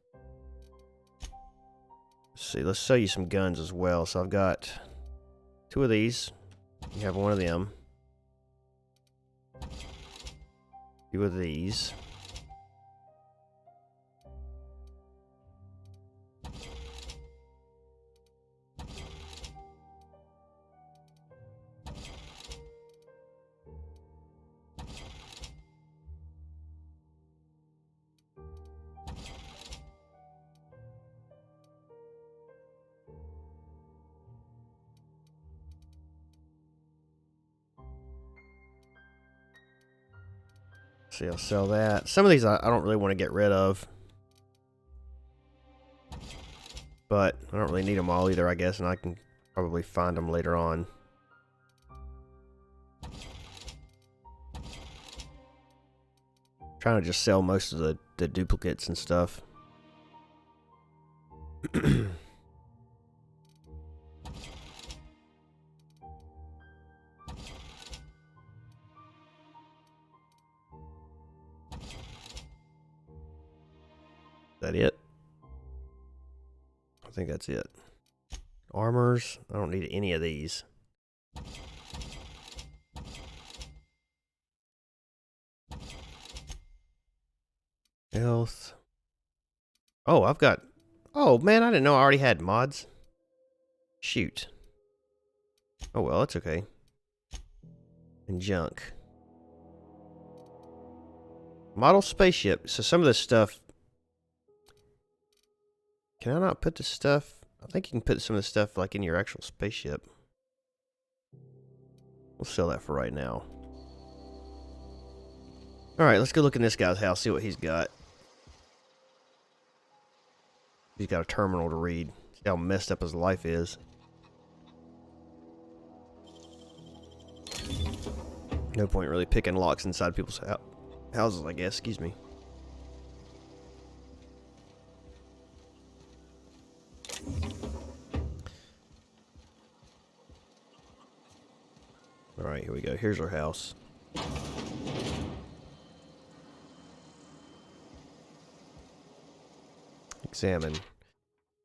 Let's see. Let's sell you some guns as well. So I've got 2 of these. You have 1 of them. 2 of these. See, I'll sell that. Some of these I don't really want to get rid of. But I don't really need them all either, I guess, and I can probably find them later on. Trying to just sell most of the duplicates and stuff. That it? I think that's it. Armors. I don't need any of these. Health. Oh, I've got... Oh, man, I didn't know I already had mods. Shoot. Oh, well, that's okay. And junk. Model spaceship. So some of this stuff... Can I not put this stuff... I think you can put some of this stuff like in your actual spaceship. We'll sell that for right now. Alright, let's go look in this guy's house, see what he's got. He's got a terminal to read. See how messed up his life is. No point really picking locks inside people's houses, I guess. Excuse me. Alright, here we go. Here's our house. Examine.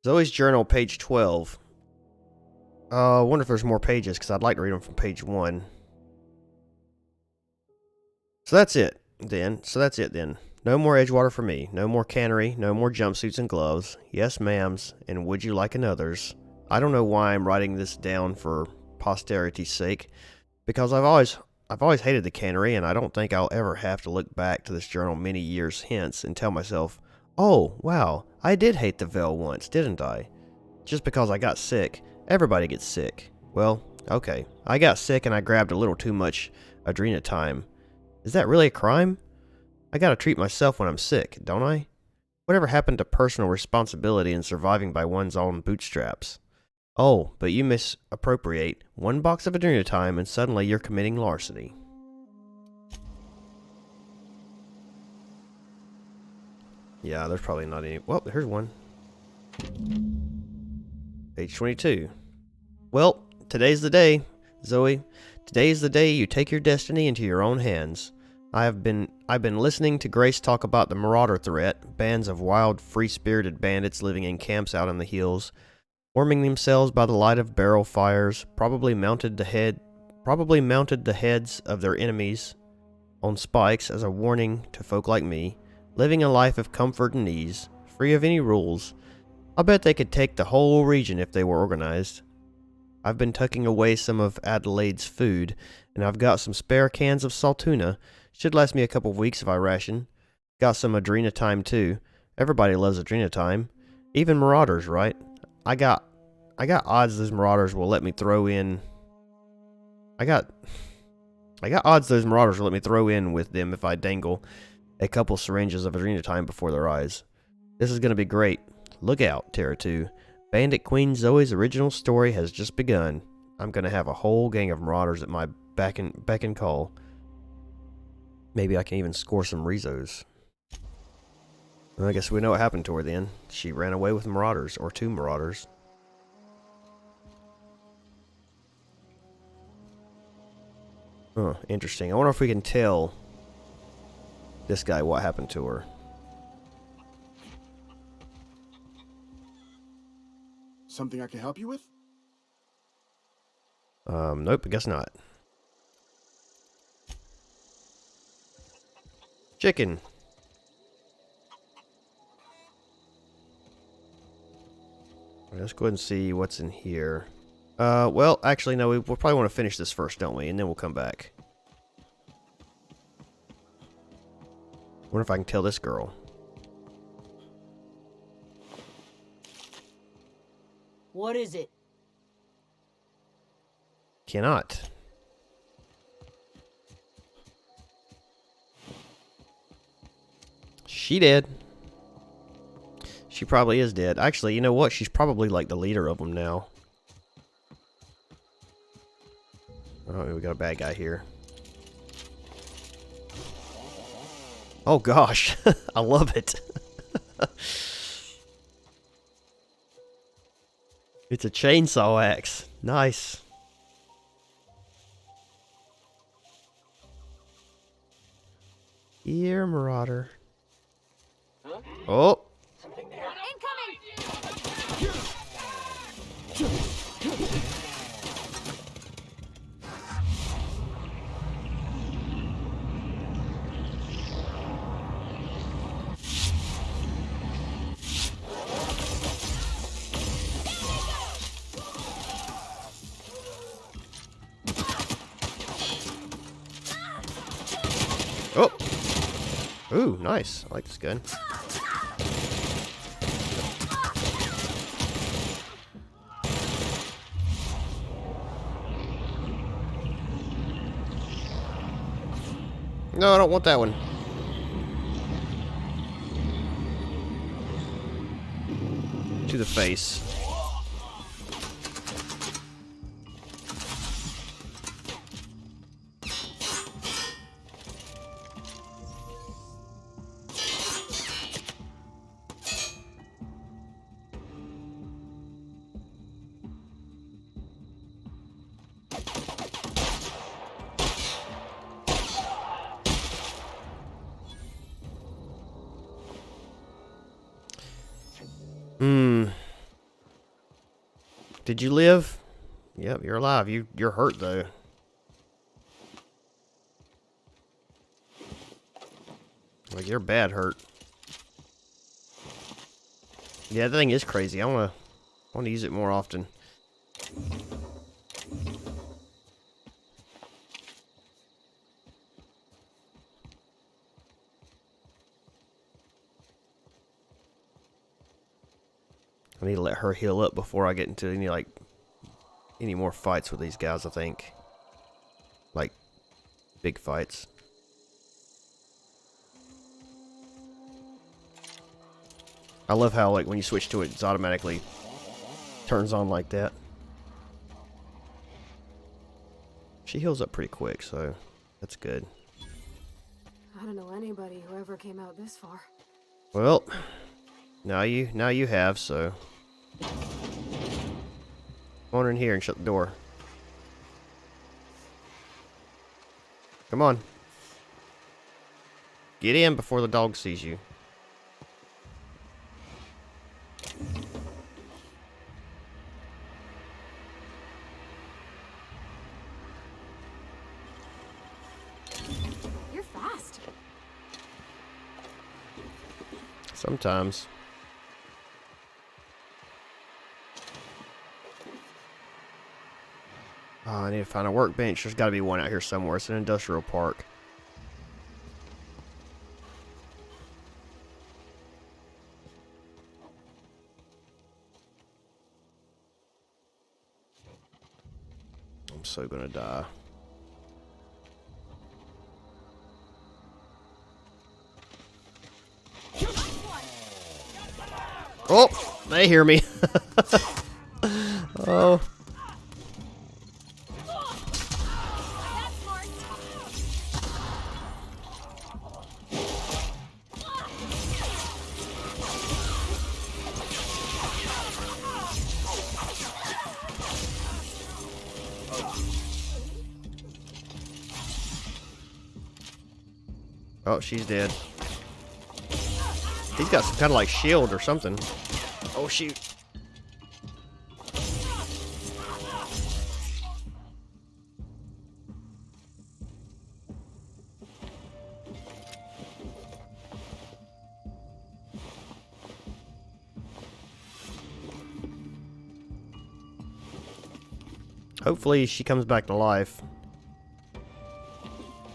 Zoe's journal, page 12. I wonder if there's more pages, because I'd like to read them from page 1. So that's it, then. No more Edgewater for me. No more cannery. No more jumpsuits and gloves. Yes, ma'ams. And would you like another's? I don't know why I'm writing this down for posterity's sake, because I've always hated the cannery, and I don't think I'll ever have to look back to this journal many years hence and tell myself, oh, wow, I did hate the Veil once, didn't I? Just because I got sick. Everybody gets sick. Well, okay. I got sick and I grabbed a little too much adrenatime. Is that really a crime? I gotta treat myself when I'm sick, don't I? Whatever happened to personal responsibility and surviving by one's own bootstraps? Oh, but you misappropriate 1 box of adrenatime and suddenly you're committing larceny. Yeah, there's probably not any... Well, here's one. Page 22. Well, today's the day, Zoe. Today's the day you take your destiny into your own hands. I've been listening to Grace talk about the Marauder threat, bands of wild, free-spirited bandits living in camps out in the hills, warming themselves by the light of barrel fires, probably mounted the heads of their enemies on spikes as a warning to folk like me, living a life of comfort and ease, free of any rules. I bet they could take the whole region if they were organized. I've been tucking away some of Adelaide's food, and I've got some spare cans of salt tuna. Should last me a couple of weeks if I ration. Got some adrenatime too. Everybody loves adrenatime. Even Marauders, right? I got odds those Marauders will let me throw in... I got odds those Marauders will let me throw in with them if I dangle a couple syringes of adrenatime before their eyes. This is going to be great. Look out, Terra 2. Bandit Queen Zoe's original story has just begun. I'm going to have a whole gang of Marauders at my beck and call. Maybe I can even score some Rezos. Well, I guess we know what happened to her then. She ran away with Marauders, or 2 Marauders. Huh, interesting. I wonder if we can tell this guy what happened to her. Something I can help you with? Nope, I guess not. Chicken. Let's go ahead and see what's in here. Well, actually, no, we'll probably want to finish this first, don't we? And then we'll come back. Wonder if I can tell this girl. What is it? Cannot. She dead. She probably is dead. Actually, you know what? She's probably like the leader of them now. Oh, we got a bad guy here. Oh gosh, I love it. It's a chainsaw axe. Nice. Here, Marauder. Oh. Oh. Ooh, nice. I like this gun. No, I don't want that one. To the face. Did you live? Yep, you're alive. You're hurt though. Like you're bad hurt. Yeah, that thing is crazy. I wanna use it more often. I need to let her heal up before I get into any more fights with these guys, I think. Like big fights. I love how like when you switch to it, it's automatically turns on like that. She heals up pretty quick, so that's good. I don't know anybody who ever came out this far. Well, now you have, so come on in here and shut the door. Come on. Get in before the dog sees you. You're fast. Sometimes. Oh, I need to find a workbench. There's got to be one out here somewhere. It's an industrial park. I'm so gonna die. Oh, they hear me. Oh. Oh, she's dead. He's got some kind of like shield or something. Oh, shoot. Hopefully she comes back to life.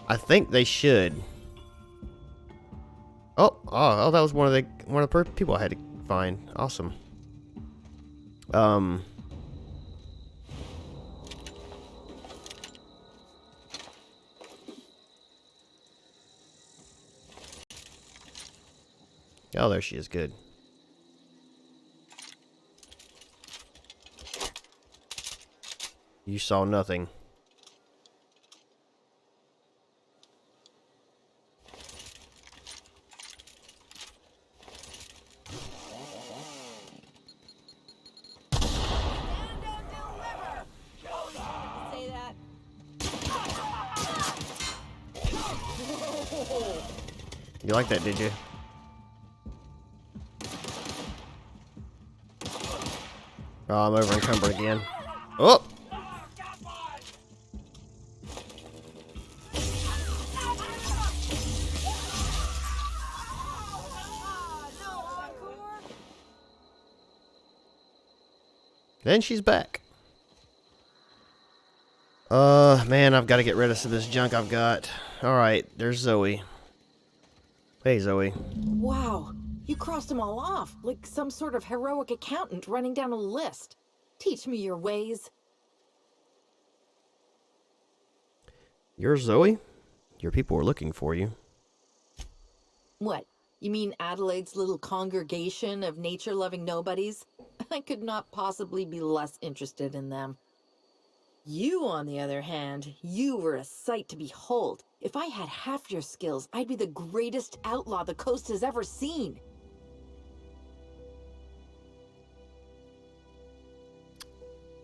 I think they should. Oh, that was one of the people I had to find. Awesome. Oh, there she is. Good. You saw nothing. You like that, did you? Oh, I'm over encumbered again. Oh! Then she's back. Man, I've got to get rid of some of this junk I've got. Alright, there's Zoe. Hey, Zoe. Wow, you crossed them all off, like some sort of heroic accountant running down a list. Teach me your ways. You're Zoe? Your people were looking for you. What, you mean Adelaide's little congregation of nature-loving nobodies? I could not possibly be less interested in them. You, on the other hand, you were a sight to behold. If I had half your skills, I'd be the greatest outlaw the coast has ever seen.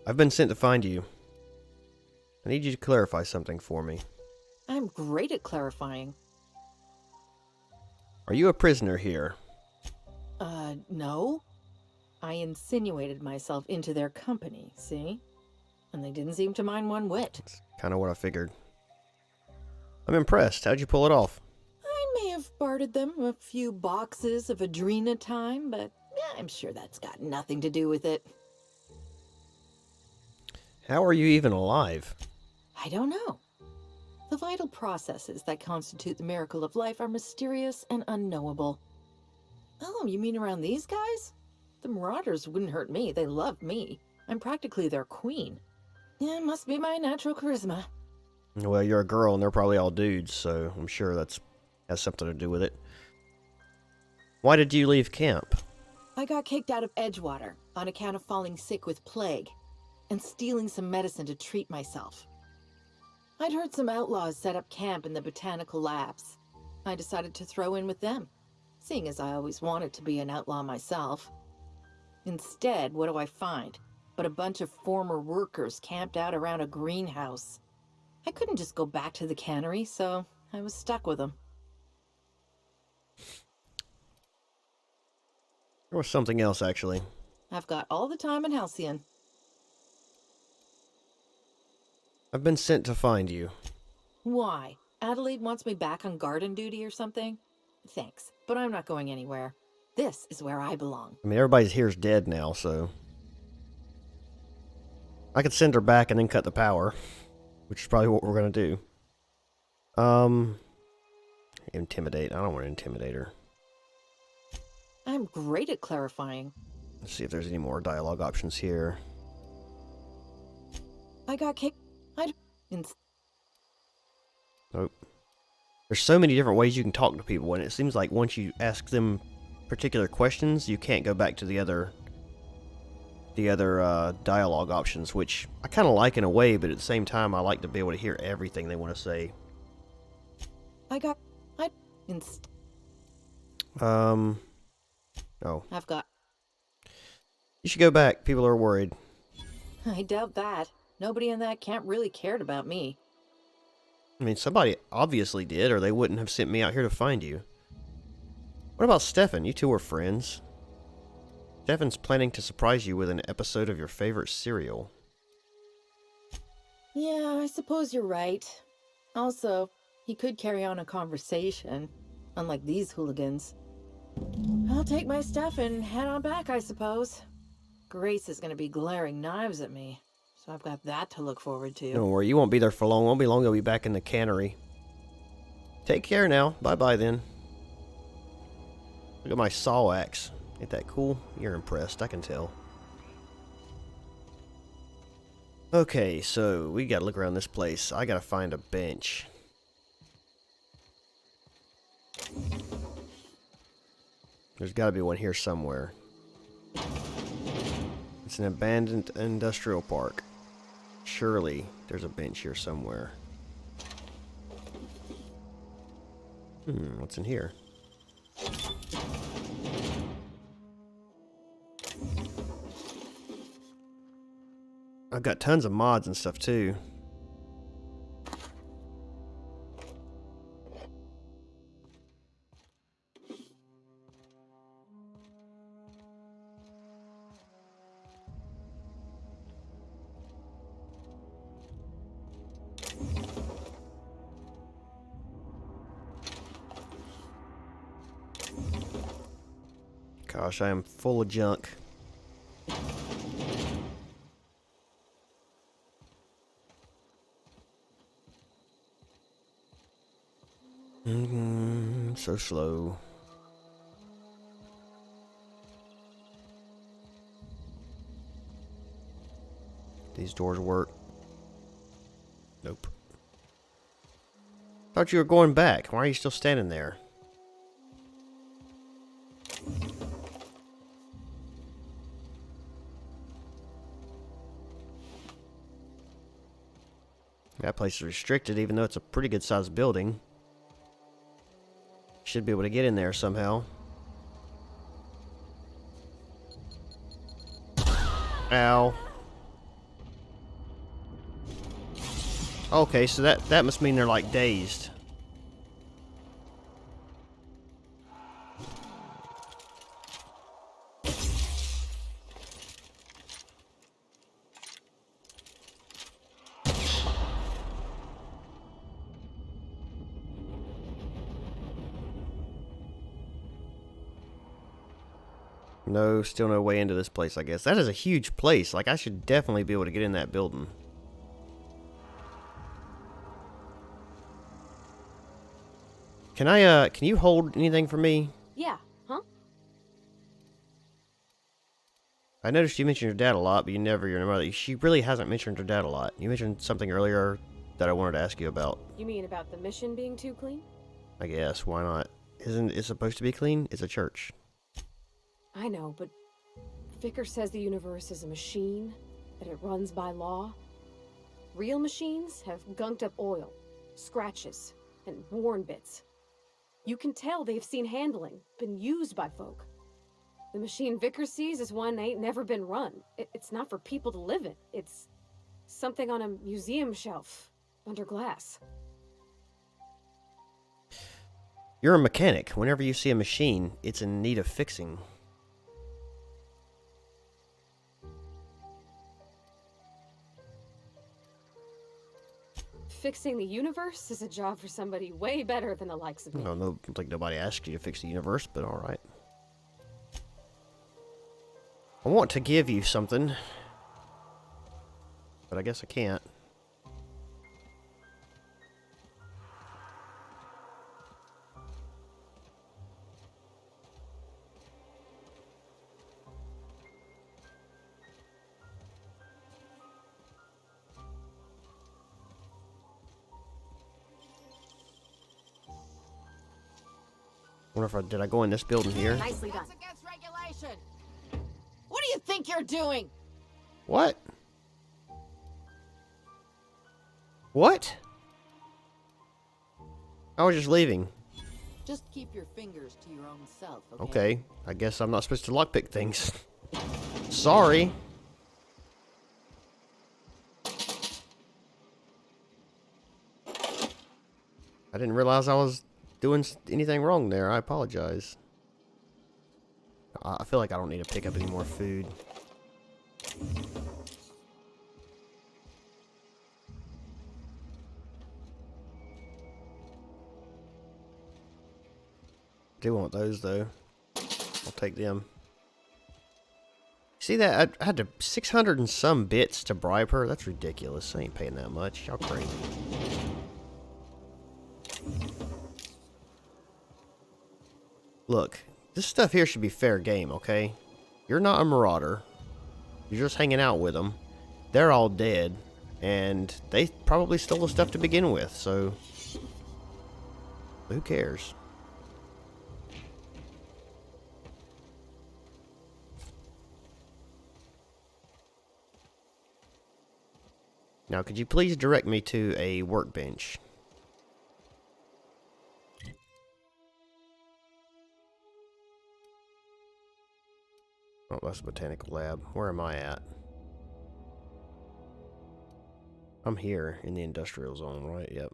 I've been sent to find you. I need you to clarify something for me. I'm great at clarifying. Are you a prisoner here? No. I insinuated myself into their company, see? And they didn't seem to mind one whit. That's kind of what I figured. I'm impressed. How'd you pull it off? I may have bartered them a few boxes of Adrena time, but I'm sure that's got nothing to do with it. How are you even alive? I don't know. The vital processes that constitute the miracle of life are mysterious and unknowable. Oh, you mean around these guys? The Marauders wouldn't hurt me. They love me. I'm practically their queen. Yeah, must be my natural charisma. Well, you're a girl and they're probably all dudes, so I'm sure that's has something to do with it. Why did you leave camp? I got kicked out of Edgewater on account of falling sick with plague and stealing some medicine to treat myself. I'd heard some outlaws set up camp in the botanical labs. I decided to throw in with them, seeing as I always wanted to be an outlaw myself. Instead, what do I find? But a bunch of former workers camped out around a greenhouse. I couldn't just go back to the cannery, so I was stuck with them. There was something else, actually. I've got all the time in Halcyon. I've been sent to find you. Why? Adelaide wants me back on garden duty or something? Thanks, but I'm not going anywhere. This is where I belong. I mean, everybody here's dead now, so... I could send her back and then cut the power, which is probably what we're going to do. Intimidate. I don't want to intimidate her. I'm great at clarifying. Let's see if there's any more dialogue options here. I got kicked. Nope. There's so many different ways you can talk to people, and it seems like once you ask them particular questions, you can't go back to the other dialogue options, which I kind of like in a way, but at the same time, I like to be able to hear everything they want to say. Oh. I've got. You should go back. People are worried. I doubt that. Nobody in that camp really cared about me. I mean, somebody obviously did, or they wouldn't have sent me out here to find you. What about Stefan? You two were friends. Stefan's planning to surprise you with an episode of your favorite serial. Yeah, I suppose you're right. Also, he could carry on a conversation, unlike these hooligans. I'll take my stuff and head on back, I suppose. Grace is going to be glaring knives at me, so I've got that to look forward to. Don't worry, you won't be there for long. Won't be long, you'll be back in the cannery. Take care now. Bye-bye then. Look at my saw axe. Ain't that cool? You're impressed, I can tell. Okay, so we gotta look around this place. I gotta find a bench. There's gotta be one here somewhere. It's an abandoned industrial park. Surely there's a bench here somewhere. What's in here? I've got tons of mods and stuff too. Gosh, I am full of junk. So slow. These doors work. Nope. Thought you were going back. Why are you still standing there? That place is restricted, even though it's a pretty good sized building. Should be able to get in there somehow. Ow. Okay, so that must mean they're like dazed. No, still no way into this place, I guess. That is a huge place. Like, I should definitely be able to get in that building. Can you hold anything for me? Yeah, huh? I noticed you mentioned your dad a lot, but you never your mother. She really hasn't mentioned her dad a lot. You mentioned something earlier that I wanted to ask you about. You mean about the mission being too clean? I guess, why not? Isn't it supposed to be clean? It's a church. I know, but Vicker says the universe is a machine, that it runs by law. Real machines have gunked up oil, scratches, and worn bits. You can tell they've seen handling, been used by folk. The machine Vicker sees is one ain't never been run. It's not for people to live in. It's something on a museum shelf, under glass. You're a mechanic. Whenever you see a machine, it's in need of fixing. Fixing the universe is a job for somebody way better than the likes of me. No, no, like nobody asked you to fix the universe, but alright. I want to give you something, but I guess I can't. Wonder if did I go in this building here? Nicely done. That's against regulation. What do you think you're doing? What? What? I was just leaving. Just keep your fingers to your own self, okay? Okay, I guess I'm not supposed to lockpick things. Sorry. I didn't realize I was doing anything wrong there. I apologize. I feel like I don't need to pick up any more food. Do want those though. I'll take them. See that? I had to 600 and some bits to bribe her. That's ridiculous. I ain't paying that much. Y'all crazy. Look, this stuff here should be fair game, okay? You're not a marauder. You're just hanging out with them. They're all dead, and they probably stole the stuff to begin with, so who cares? Now, could you please direct me to a workbench? Oh, that's a botanical lab. Where am I at? I'm here in the industrial zone, right? Yep.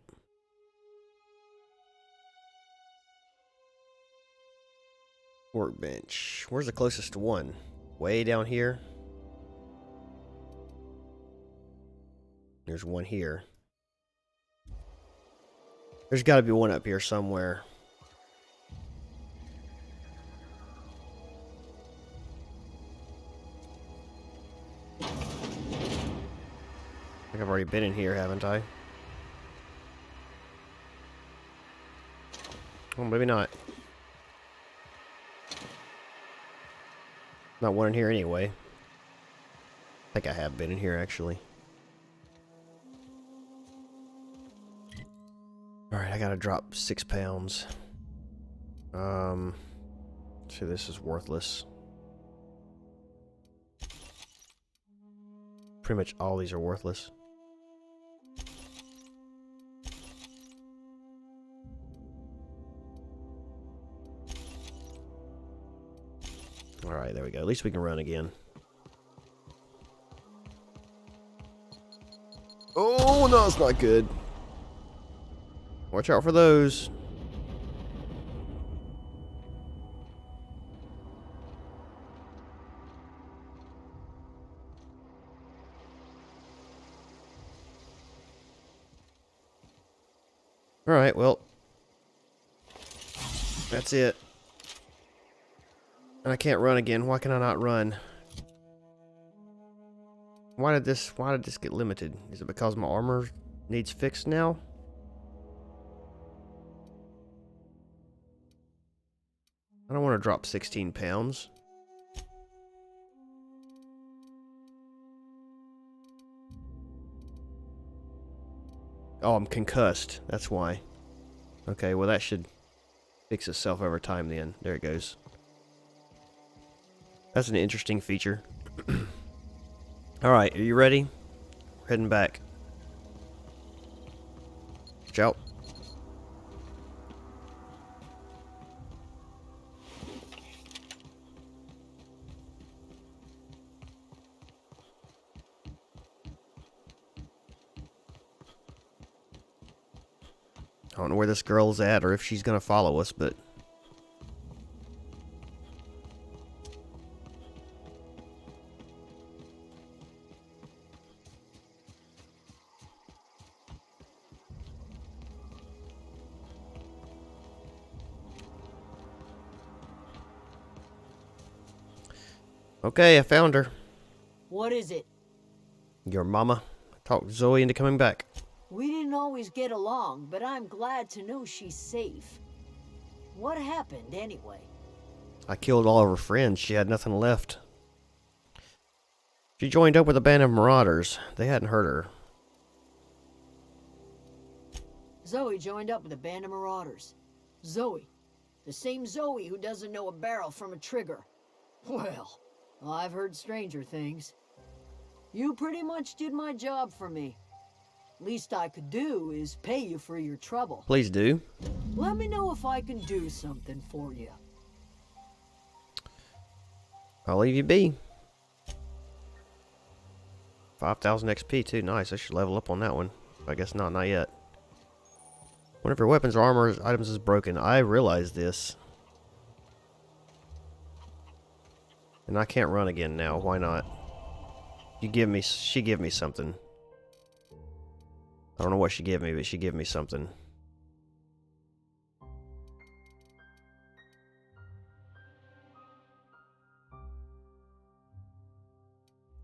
Workbench. Where's the closest one? Way down here? There's one here. There's got to be one up here somewhere. think I've already been in here, haven't I? Well, maybe not. Not one in here anyway. I think I have been in here, actually. Alright, I gotta drop 6 pounds. So this is worthless. Pretty much all these are worthless. Alright, there we go. At least we can run again. Oh, no, it's not good. Watch out for those. Alright, well. That's it. And I can't run again. Why can I not run? Why did this get limited? Is it because my armor needs fixed now? I don't want to drop 16 pounds. Oh, I'm concussed. That's why. Okay, well that should fix itself over time then. There it goes. That's an interesting feature. Alright, are you ready? We're heading back. Watch out. I don't know where this girl's at or if she's gonna follow us, but... Okay, I found her. What is it? Your mama talked Zoe into coming back. We didn't always get along, but I'm glad to know she's safe. What happened, anyway? I killed all of her friends. She had nothing left. She joined up with a band of marauders. They hadn't hurt her. Zoe joined up with a band of marauders. Zoe. The same Zoe who doesn't know a barrel from a trigger. Well, I've heard stranger things. You pretty much did my job for me. Least I could do is pay you for your trouble. Please do. Let me know if I can do something for you. I'll leave you be. 5,000 XP too. Nice. I should level up on that one. I guess not yet. One of your weapons or armor items is broken. I realize this. And I can't run again now. Why not? She gave me something. I don't know what she gave me, but she gave me something.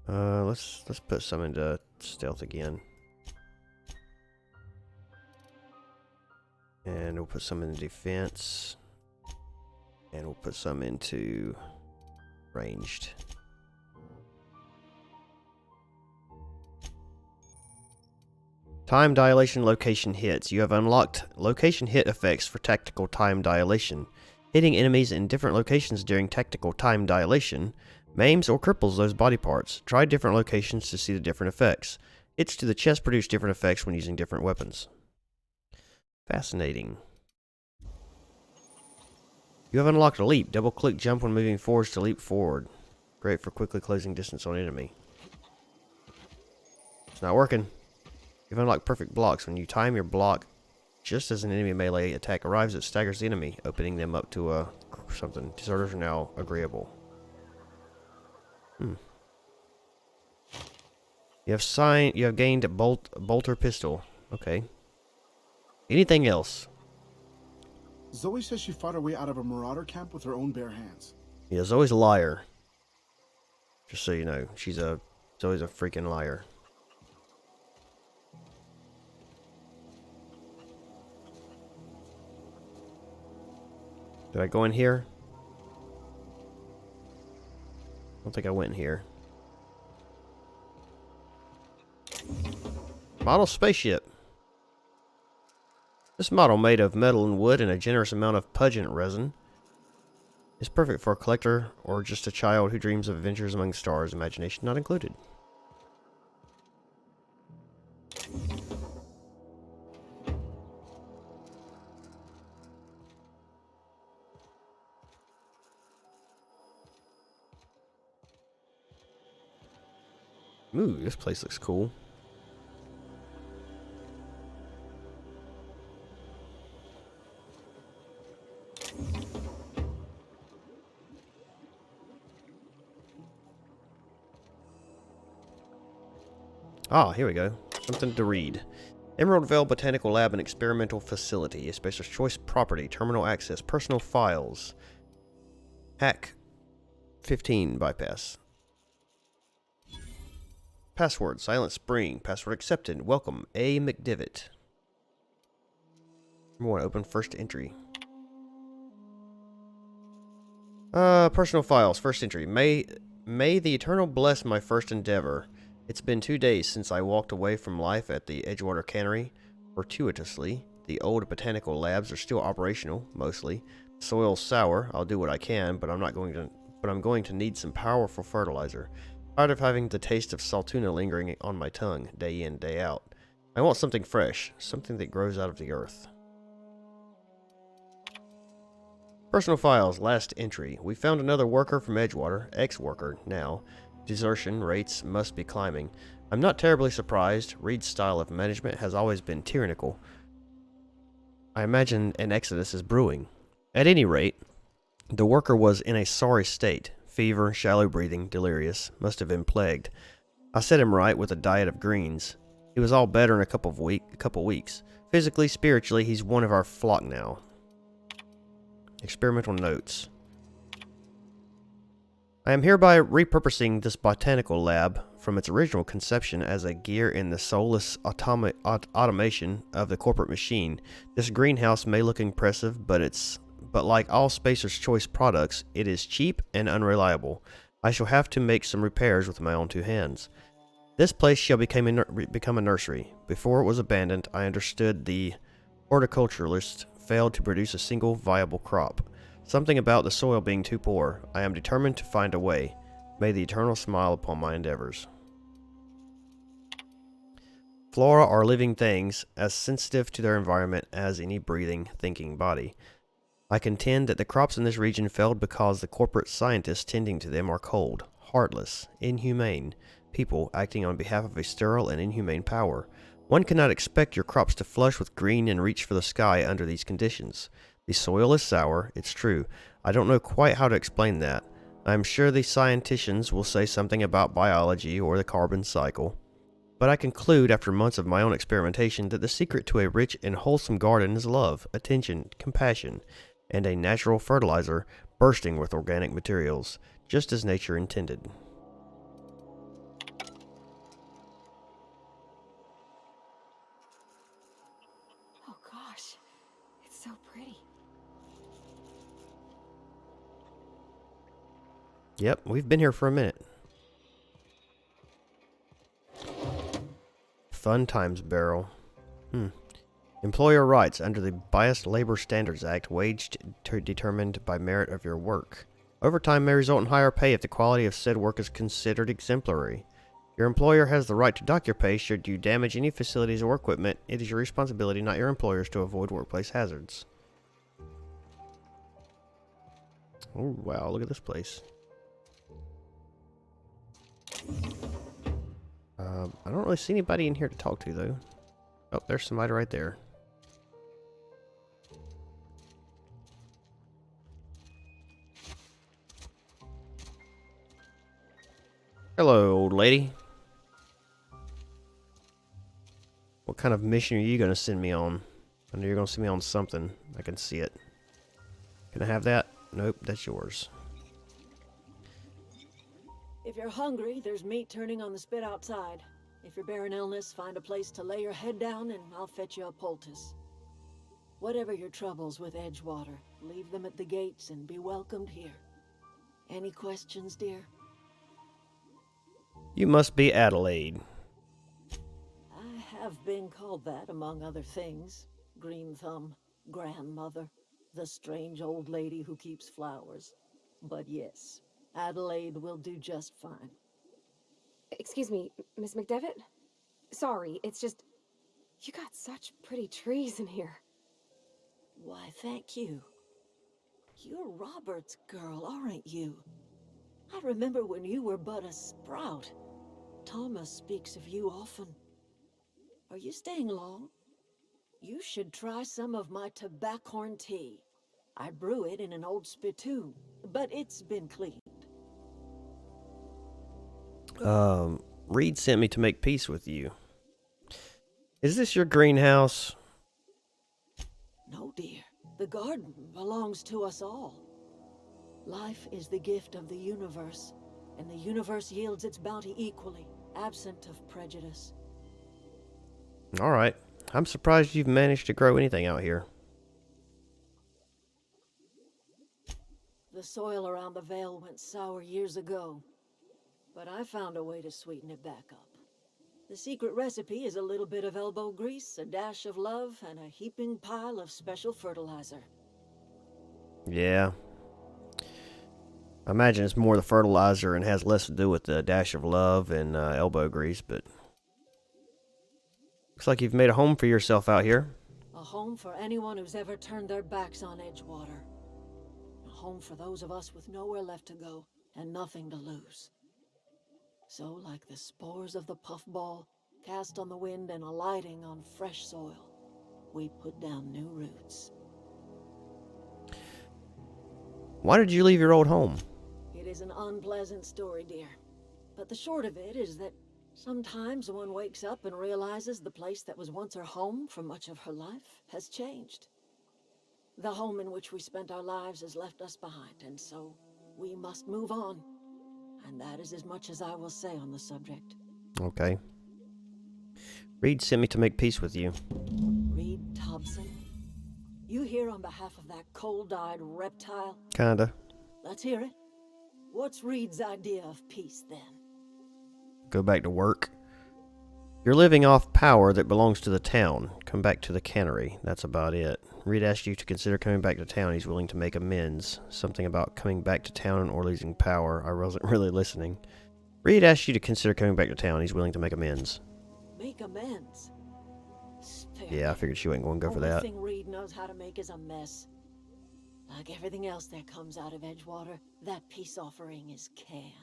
Let's put some into stealth again. And we'll put some into defense. And we'll put some into ranged. Time dilation location hits. You have unlocked location hit effects for tactical time dilation. Hitting enemies in different locations during tactical time dilation maims or cripples those body parts. Try different locations to see the different effects. Hits to the chest produce different effects when using different weapons. Fascinating. You have unlocked a leap. Double click jump when moving forwards to leap forward. Great for quickly closing distance on enemy. It's not working. You've unlocked perfect blocks. When you time your block just as an enemy melee attack arrives, it staggers the enemy, opening them up to something. Disorders are now agreeable. You have gained a bolter pistol. Okay. Anything else? Zoe says she fought her way out of a marauder camp with her own bare hands. Yeah, Zoe's a liar. Just so you know, Zoe's a freaking liar. Did I go in here? I don't think I went in here. Model spaceship. This model, made of metal and wood and a generous amount of pungent resin, is perfect for a collector or just a child who dreams of adventures among stars, imagination not included. Ooh, this place looks cool. Ah, here we go. Something to read. Emerald Vale Botanical Lab and Experimental Facility. A Spacer's Choice Property. Terminal Access. Personal Files. Hack 15 Bypass. Password. Silent Spring. Password accepted. Welcome. A. McDivitt. Number 1. Open first entry. Personal Files. First entry. May the Eternal bless my first endeavor. It's been 2 days since I walked away from life at the Edgewater Cannery. Fortuitously, the old botanical labs are still operational, mostly. The soil's sour. I'll do what I can, but I'm going to need some powerful fertilizer. Tired of having the taste of saltuna lingering on my tongue, day in, day out. I want something fresh, something that grows out of the earth. Personal Files, last entry. We found another worker from Edgewater, ex-worker now. Desertion rates must be climbing. I'm not terribly surprised. Reed's style of management has always been tyrannical. I imagine an exodus is brewing. At any rate, the worker was in a sorry state. Fever, shallow breathing, delirious. Must have been plagued. I set him right with a diet of greens. He was all better in a couple weeks. Physically, spiritually, he's one of our flock now. Experimental notes. I am hereby repurposing this botanical lab from its original conception as a gear in the soulless automation of the corporate machine. This greenhouse may look impressive, but like all Spacer's Choice products, it is cheap and unreliable. I shall have to make some repairs with my own two hands. This place shall become a nursery. Before it was abandoned, I understood the horticulturalist failed to produce a single viable crop. Something about the soil being too poor. I am determined to find a way. May the Eternal smile upon my endeavors. Flora are living things, as sensitive to their environment as any breathing, thinking body. I contend that the crops in this region failed because the corporate scientists tending to them are cold, heartless, inhumane people acting on behalf of a sterile and inhumane power. One cannot expect your crops to flush with green and reach for the sky under these conditions. The soil is sour, it's true. I don't know quite how to explain that. I am sure the scienticians will say something about biology or the carbon cycle. But I conclude after months of my own experimentation that the secret to a rich and wholesome garden is love, attention, compassion, and a natural fertilizer bursting with organic materials, just as nature intended. Oh gosh, it's so pretty. Yep, we've been here for a minute. Fun times barrel. Employer rights under the Biased Labor Standards Act, waged determined by merit of your work. Overtime may result in higher pay if the quality of said work is considered exemplary. Your employer has the right to dock your pay should you damage any facilities or equipment. It is your responsibility, not your employer's, to avoid workplace hazards. Oh wow, look at this place. I don't really see anybody in here to talk to, though. Oh, there's somebody right there. Hello, old lady. What kind of mission are you going to send me on? I know you're going to send me on something. I can see it. Can I have that? Nope, that's yours. If you're hungry, there's meat turning on the spit outside. If you're bearing illness, find a place to lay your head down and I'll fetch you a poultice. Whatever your troubles with Edgewater, leave them at the gates and be welcomed here. Any questions, dear? You must be Adelaide. I have been called that, among other things. Green Thumb, grandmother, the strange old lady who keeps flowers. But yes, Adelaide will do just fine. Excuse me, Miss McDevitt? Sorry, it's just... You got such pretty trees in here. Why, thank you. You're Robert's girl, aren't you? I remember when you were but a sprout. Thomas speaks of you often. Are you staying long? You should try some of my tobaccorn tea. I brew it in an old spittoon, but it's been cleaned. Reed sent me to make peace with you. Is this your greenhouse? No, dear. The garden belongs to us all. Life is the gift of the universe, and the universe yields its bounty equally, absent of prejudice. All right. I'm surprised you've managed to grow anything out here. The soil around the Vale went sour years ago, but I found a way to sweeten it back up. The secret recipe is a little bit of elbow grease, a dash of love, and a heaping pile of special fertilizer. Yeah. I imagine it's more the fertilizer and has less to do with the dash of love and elbow grease, but... Looks like you've made a home for yourself out here. A home for anyone who's ever turned their backs on Edgewater. A home for those of us with nowhere left to go and nothing to lose. So, like the spores of the puffball, cast on the wind and alighting on fresh soil, we put down new roots. Why did you leave your old home? It is an unpleasant story, dear. But the short of it is that sometimes one wakes up and realizes the place that was once her home for much of her life has changed. The home in which we spent our lives has left us behind, and so we must move on. And that is as much as I will say on the subject. Okay. Reed sent me to make peace with you. Reed Thompson? You here on behalf of that cold-eyed reptile? Kinda. Let's hear it. What's Reed's idea of peace, then? Go back to work. You're living off power that belongs to the town. Come back to the cannery. That's about it. Reed asked you to consider coming back to town. He's willing to make amends. Something about coming back to town or losing power. I wasn't really listening. Reed asked you to consider coming back to town. He's willing to make amends. Make amends? Spare Yeah, I me. figured she wasn't going to go for that. Only thing Reed knows how to make is a mess. Like everything else that comes out of Edgewater, that peace offering is canned.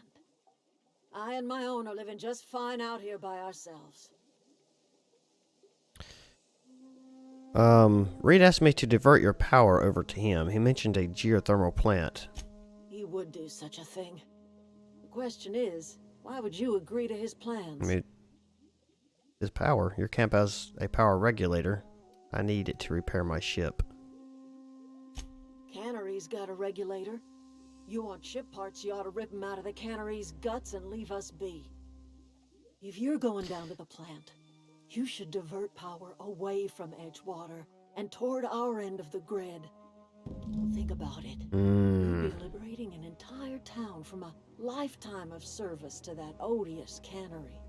I and my own are living just fine out here by ourselves. Reed asked me to divert your power over to him. He mentioned a geothermal plant. He would do such a thing. The question is, why would you agree to his plans? I mean, his power. Your camp has a power regulator. I need it to repair my ship. Cannery's got a regulator. You want ship parts, you ought to rip them out of the cannery's guts and leave us be. If you're going down to the plant, you should divert power away from Edgewater and toward our end of the grid. Think about it. You'd be liberating an entire town from a lifetime of service to that odious cannery.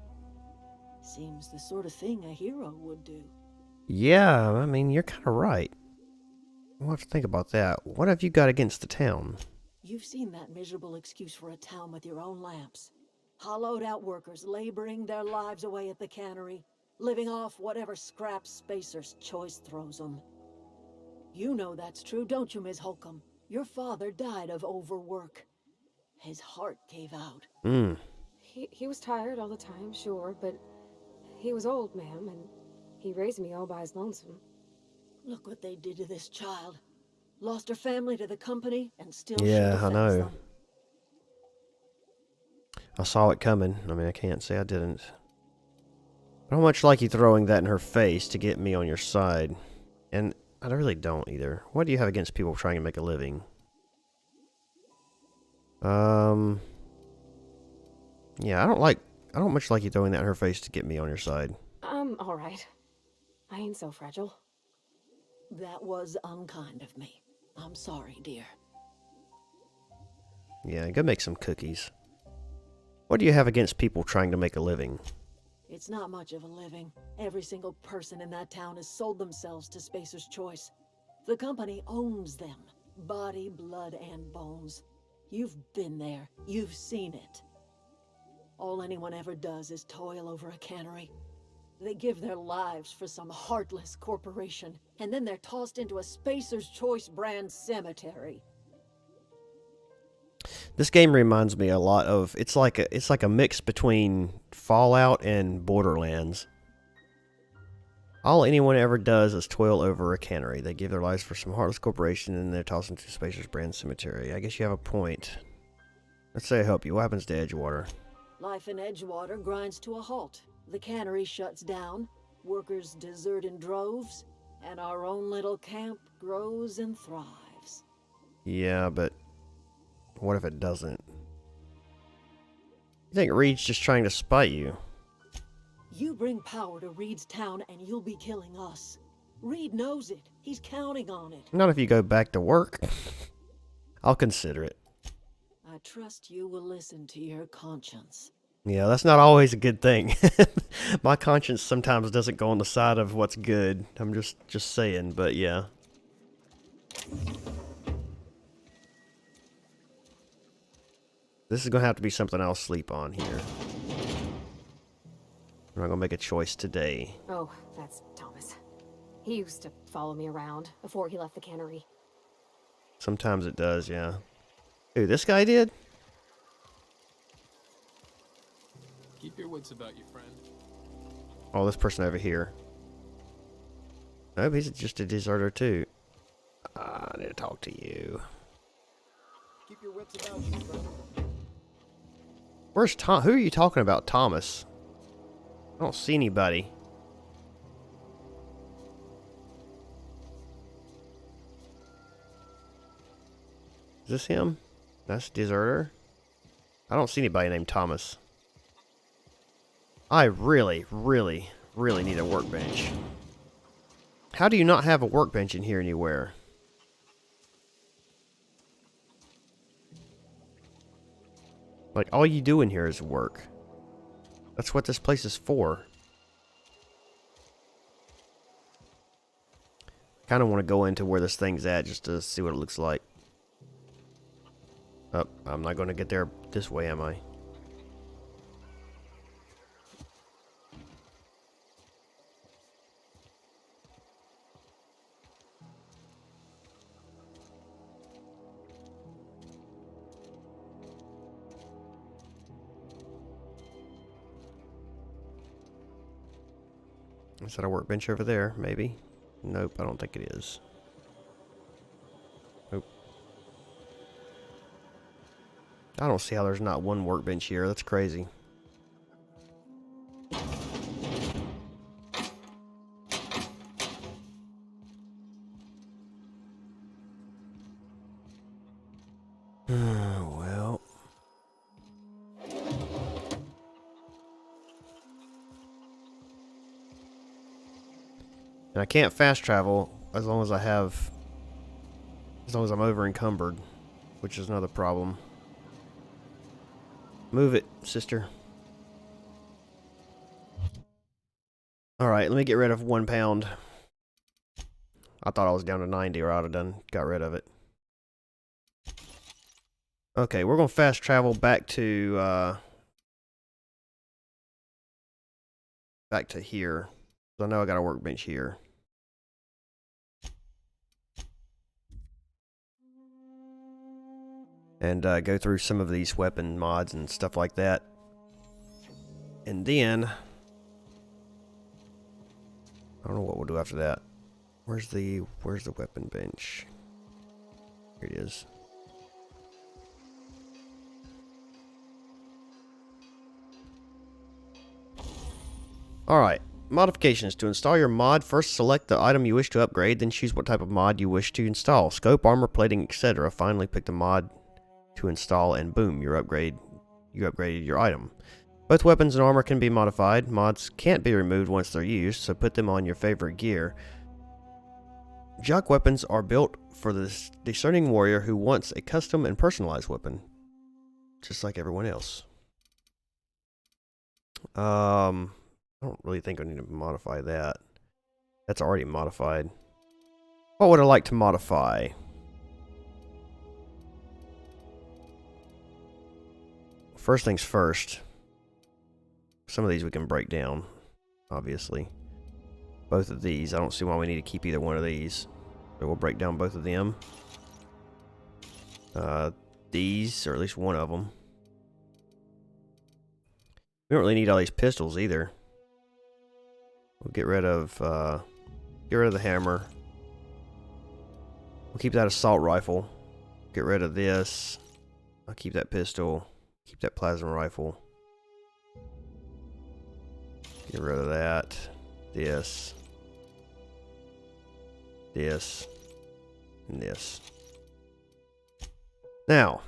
Seems the sort of thing a hero would do. Yeah, I mean, you're kind of right. We'll have to think about that. What have you got against the town? You've seen that miserable excuse for a town with your own lamps. Hollowed out workers laboring their lives away at the cannery, living off whatever scraps Spacer's choice throws them. You know that's true, don't you, Ms. Holcomb? Your father died of overwork. His heart gave out. He was tired all the time, sure, but he was old, ma'am, and he raised me all by his lonesome. Look what they did to this child. Lost her family to the company, and still Yeah, she I defends know. them. I saw it coming. I mean, I can't say I didn't. I don't much like you throwing that in her face to get me on your side. And I really don't either. What do you have against people trying to make a living? Yeah, I don't much like you throwing that in her face to get me on your side. I'm alright. I ain't so fragile. That was unkind of me. I'm sorry, dear. Yeah, go make some cookies. What do you have against people trying to make a living? It's not much of a living. Every single person in that town has sold themselves to Spacer's Choice. The company owns them. Body, blood, and bones. You've been there. You've seen it. All anyone ever does is toil over a cannery. They give their lives for some heartless corporation, and then they're tossed into a Spacer's Choice brand cemetery. This game reminds me a lot of it's like a mix between Fallout and Borderlands. All anyone ever does is toil over a cannery. They give their lives for some heartless corporation and they're tossed into Spacer's brand cemetery. I guess you have a point. Let's say I help you. What happens to Edgewater? Life in Edgewater grinds to a halt. The cannery shuts down, workers desert in droves, and our own little camp grows and thrives. Yeah, but what if it doesn't? You think Reed's just trying to spite you? You bring power to Reed's town and you'll be killing us. Reed knows it. He's counting on it. Not if you go back to work. I'll consider it. I trust you will listen to your conscience. Yeah, that's not always a good thing. My conscience sometimes doesn't go on the side of what's good. I'm just saying, but yeah. This is going to have to be something I'll sleep on here. I'm not going to make a choice today. Oh, that's Thomas. He used to follow me around before he left the cannery. Sometimes it does, yeah. Ooh, this guy did? Keep your wits about you, friend. Oh, this person over here. Nope, he's just a deserter too. I need to talk to you. Keep your wits about you, brother. Where's Tom? Who are you talking about, Thomas? I don't see anybody. Is this him? That's deserter. I don't see anybody named Thomas. I really, really, really need a workbench. How do you not have a workbench in here anywhere? Like, all you do in here is work. That's what this place is for. Kind of want to go into where this thing's at just to see what it looks like. Oh, I'm not going to get there this way, am I? Is that a workbench over there? Maybe. Nope, I don't think it is. Nope. I don't see how there's not one workbench here. That's crazy. Well. And I can't fast travel as long as I'm over encumbered, which is another problem. Move it, sister. Alright, let me get rid of 1 pound. I thought I was down to 90 or I'd have got rid of it. Okay, we're gonna fast travel back to here. I know I got a workbench here. And go through some of these weapon mods and stuff like that. And then I don't know what we'll do after that. Where's the weapon bench? Here it is. Alright, modifications. To install your mod, first select the item you wish to upgrade, then choose what type of mod you wish to install. Scope, armor plating, etc. Finally pick the mod to install and boom, you upgraded your item. Both weapons and armor can be modified. Mods can't be removed once they're used, so put them on your favorite gear. Junk weapons are built for this discerning warrior who wants a custom and personalized weapon, just like everyone else. I don't really think I need to modify that. That's already modified. What would I like to modify? First things first. Some of these we can break down, obviously. Both of these, I don't see why we need to keep either one of these. So we'll break down both of them. These, or at least one of them. We don't really need all these pistols either. We'll get rid of the hammer. We'll keep that assault rifle. Get rid of this. I'll keep that pistol. Keep that plasma rifle. Get rid of that. This. This. And this. Now.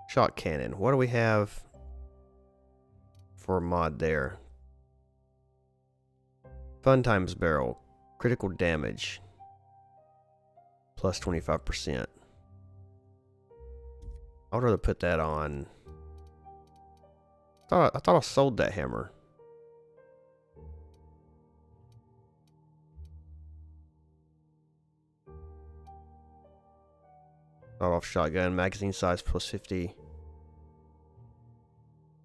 Shot cannon. What do we have for a mod there? Fun times barrel. Critical damage. Plus 25%. I would rather put that on. I thought I sold that hammer. Start off shotgun. Magazine size plus 50.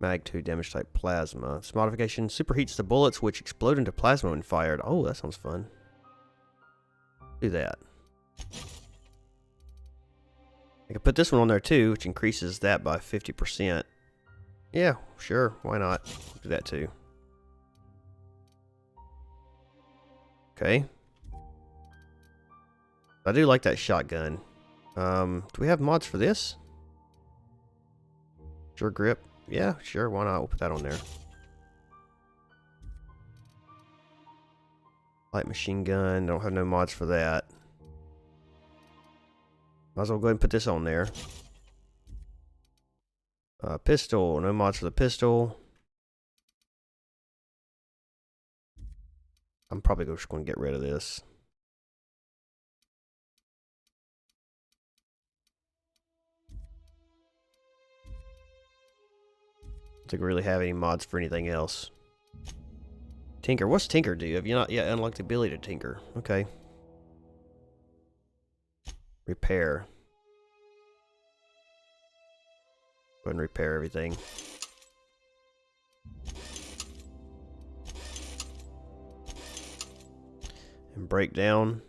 Mag 2 damage type plasma. This modification superheats the bullets which explode into plasma when fired. Oh, that sounds fun. Do that. I could put this one on there too, which increases that by 50%. Yeah, sure. Why not? Do that too. Okay. I do like that shotgun. Do we have mods for this? Sure grip. Yeah, sure. Why not? We'll put that on there. Light machine gun. Don't have no mods for that. Might as well go ahead and put this on there. Pistol. No mods for the pistol. I'm probably just going to get rid of this. I don't think we really have any mods for anything else. Tinker. What's Tinker do? Have you not yet unlocked the ability to tinker? Okay. Repair. Go ahead and repair everything. And break down.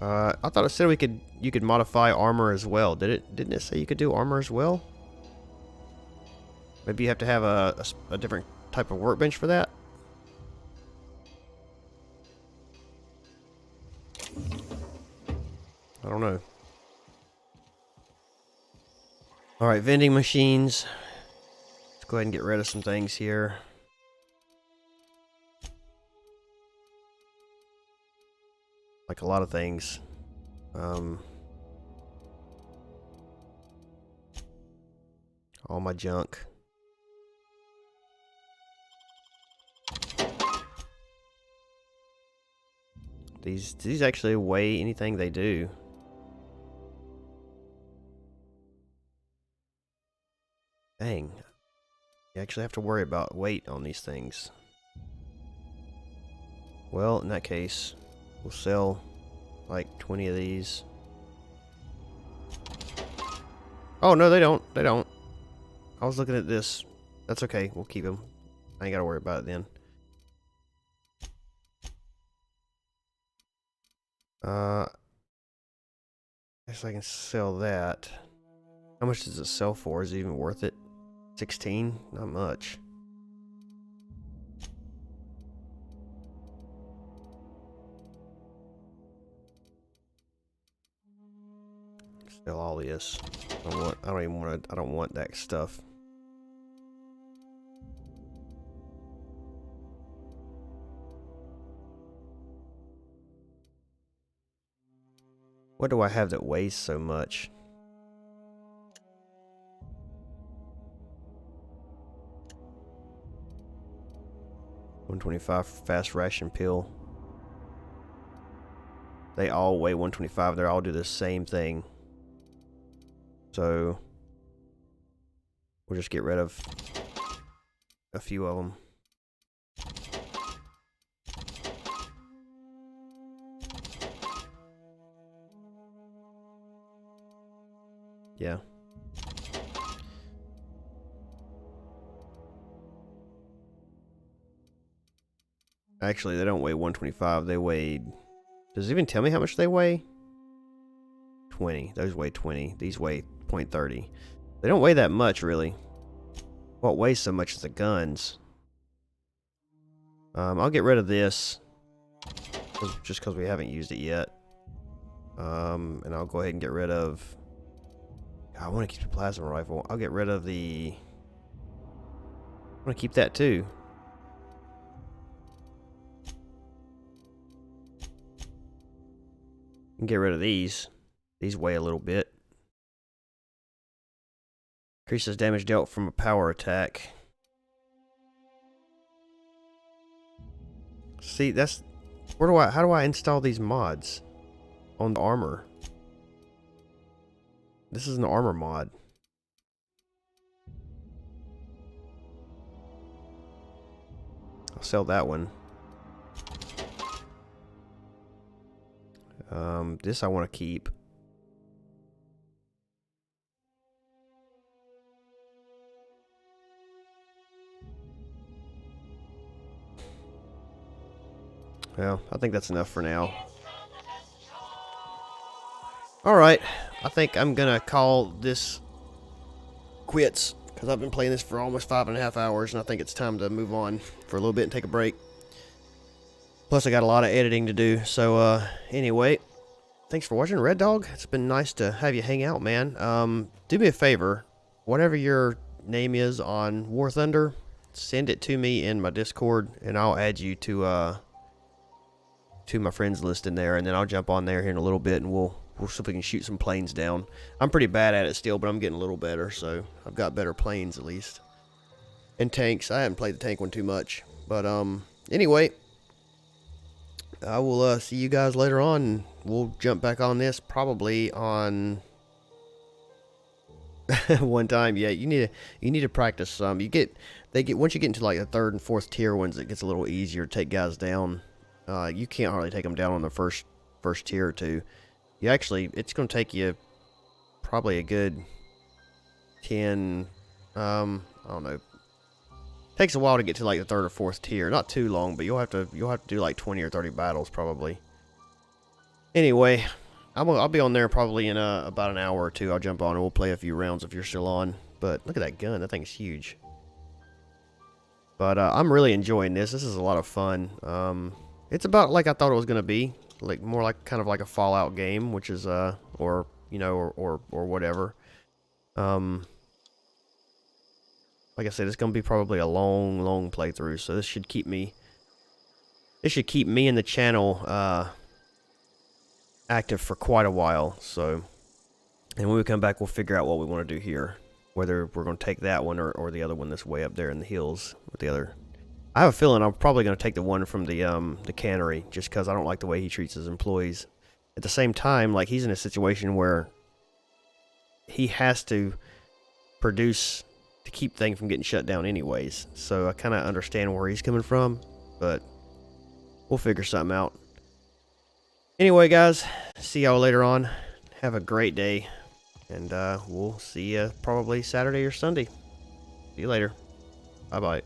I thought it said you could modify armor as well. Didn't it say you could do armor as well? Maybe you have to have a different type of workbench for that? I don't know. Alright, vending machines. Let's go ahead and get rid of some things here. Like a lot of things. All my junk. These actually weigh anything they do. Dang. You actually have to worry about weight on these things. Well, in that case, we'll sell like 20 of these. Oh, no, they don't. They don't. I was looking at this. That's okay. We'll keep them. I ain't got to worry about it then. Guess I can sell that. How much does it sell for? Is it even worth it? 16? Not much. Sell all this. I don't want that stuff. What do I have that weighs so much? 125 fast ration pill. They all weigh 125. They all do the same thing. So we'll just get rid of a few of them. Yeah. Actually, they don't weigh 125. They weighed... Does it even tell me how much they weigh? 20. Those weigh 20. These weigh 0.30. They don't weigh that much, really. What weighs so much is the guns. I'll get rid of this. Just because we haven't used it yet. And I'll go ahead and get rid of... I want to keep the plasma rifle. I'll get rid of the... I want to keep that too. And get rid of these. These weigh a little bit. Increases damage dealt from a power attack. See, that's... how do I install these mods? On the armor. This is an armor mod. I'll sell that one. This I want to keep. Well, I think that's enough for now. Alright, I think I'm gonna call this quits, because I've been playing this for almost 5.5 hours, and I think it's time to move on for a little bit and take a break. Plus, I got a lot of editing to do, so, anyway, thanks for watching, Red Dog. It's been nice to have you hang out, man. Do me a favor, whatever your name is on War Thunder, send it to me in my Discord, and I'll add you to my friends list in there, and then I'll jump on there here in a little bit, and we'll see if we can shoot some planes down. I'm pretty bad at it still, but I'm getting a little better, so I've got better planes at least. And tanks. I haven't played the tank one too much. But anyway, I will see you guys later on, and we'll jump back on this probably on one time. Yeah, you need to practice some. Once you get into like the 3rd and 4th tier ones, it gets a little easier to take guys down. You can't hardly take them down on the first tier or two. It's going to take you probably a good 10, I don't know. Takes a while to get to like the 3rd or 4th tier. Not too long, but you'll have to do like 20 or 30 battles probably. Anyway, I'll be on there probably in about an hour or two. I'll jump on and we'll play a few rounds if you're still on. But look at that gun. That thing's huge. But I'm really enjoying this. This is a lot of fun. It's about like I thought it was going to be. Like more like kind of like a Fallout game, which is or whatever. Like I said, it's gonna be probably a long playthrough, so this should keep me in the channel active for quite a while. So, and when we come back, we'll figure out what we want to do here, whether we're gonna take that one or the other one that's way up there in the hills with the other. I have a feeling I'm probably going to take the one from the cannery, just because I don't like the way he treats his employees. At the same time, like, he's in a situation where he has to produce to keep things from getting shut down anyways. So I kind of understand where he's coming from, but we'll figure something out. Anyway, guys, see y'all later on. Have a great day, and we'll see you probably Saturday or Sunday. See you later. Bye-bye.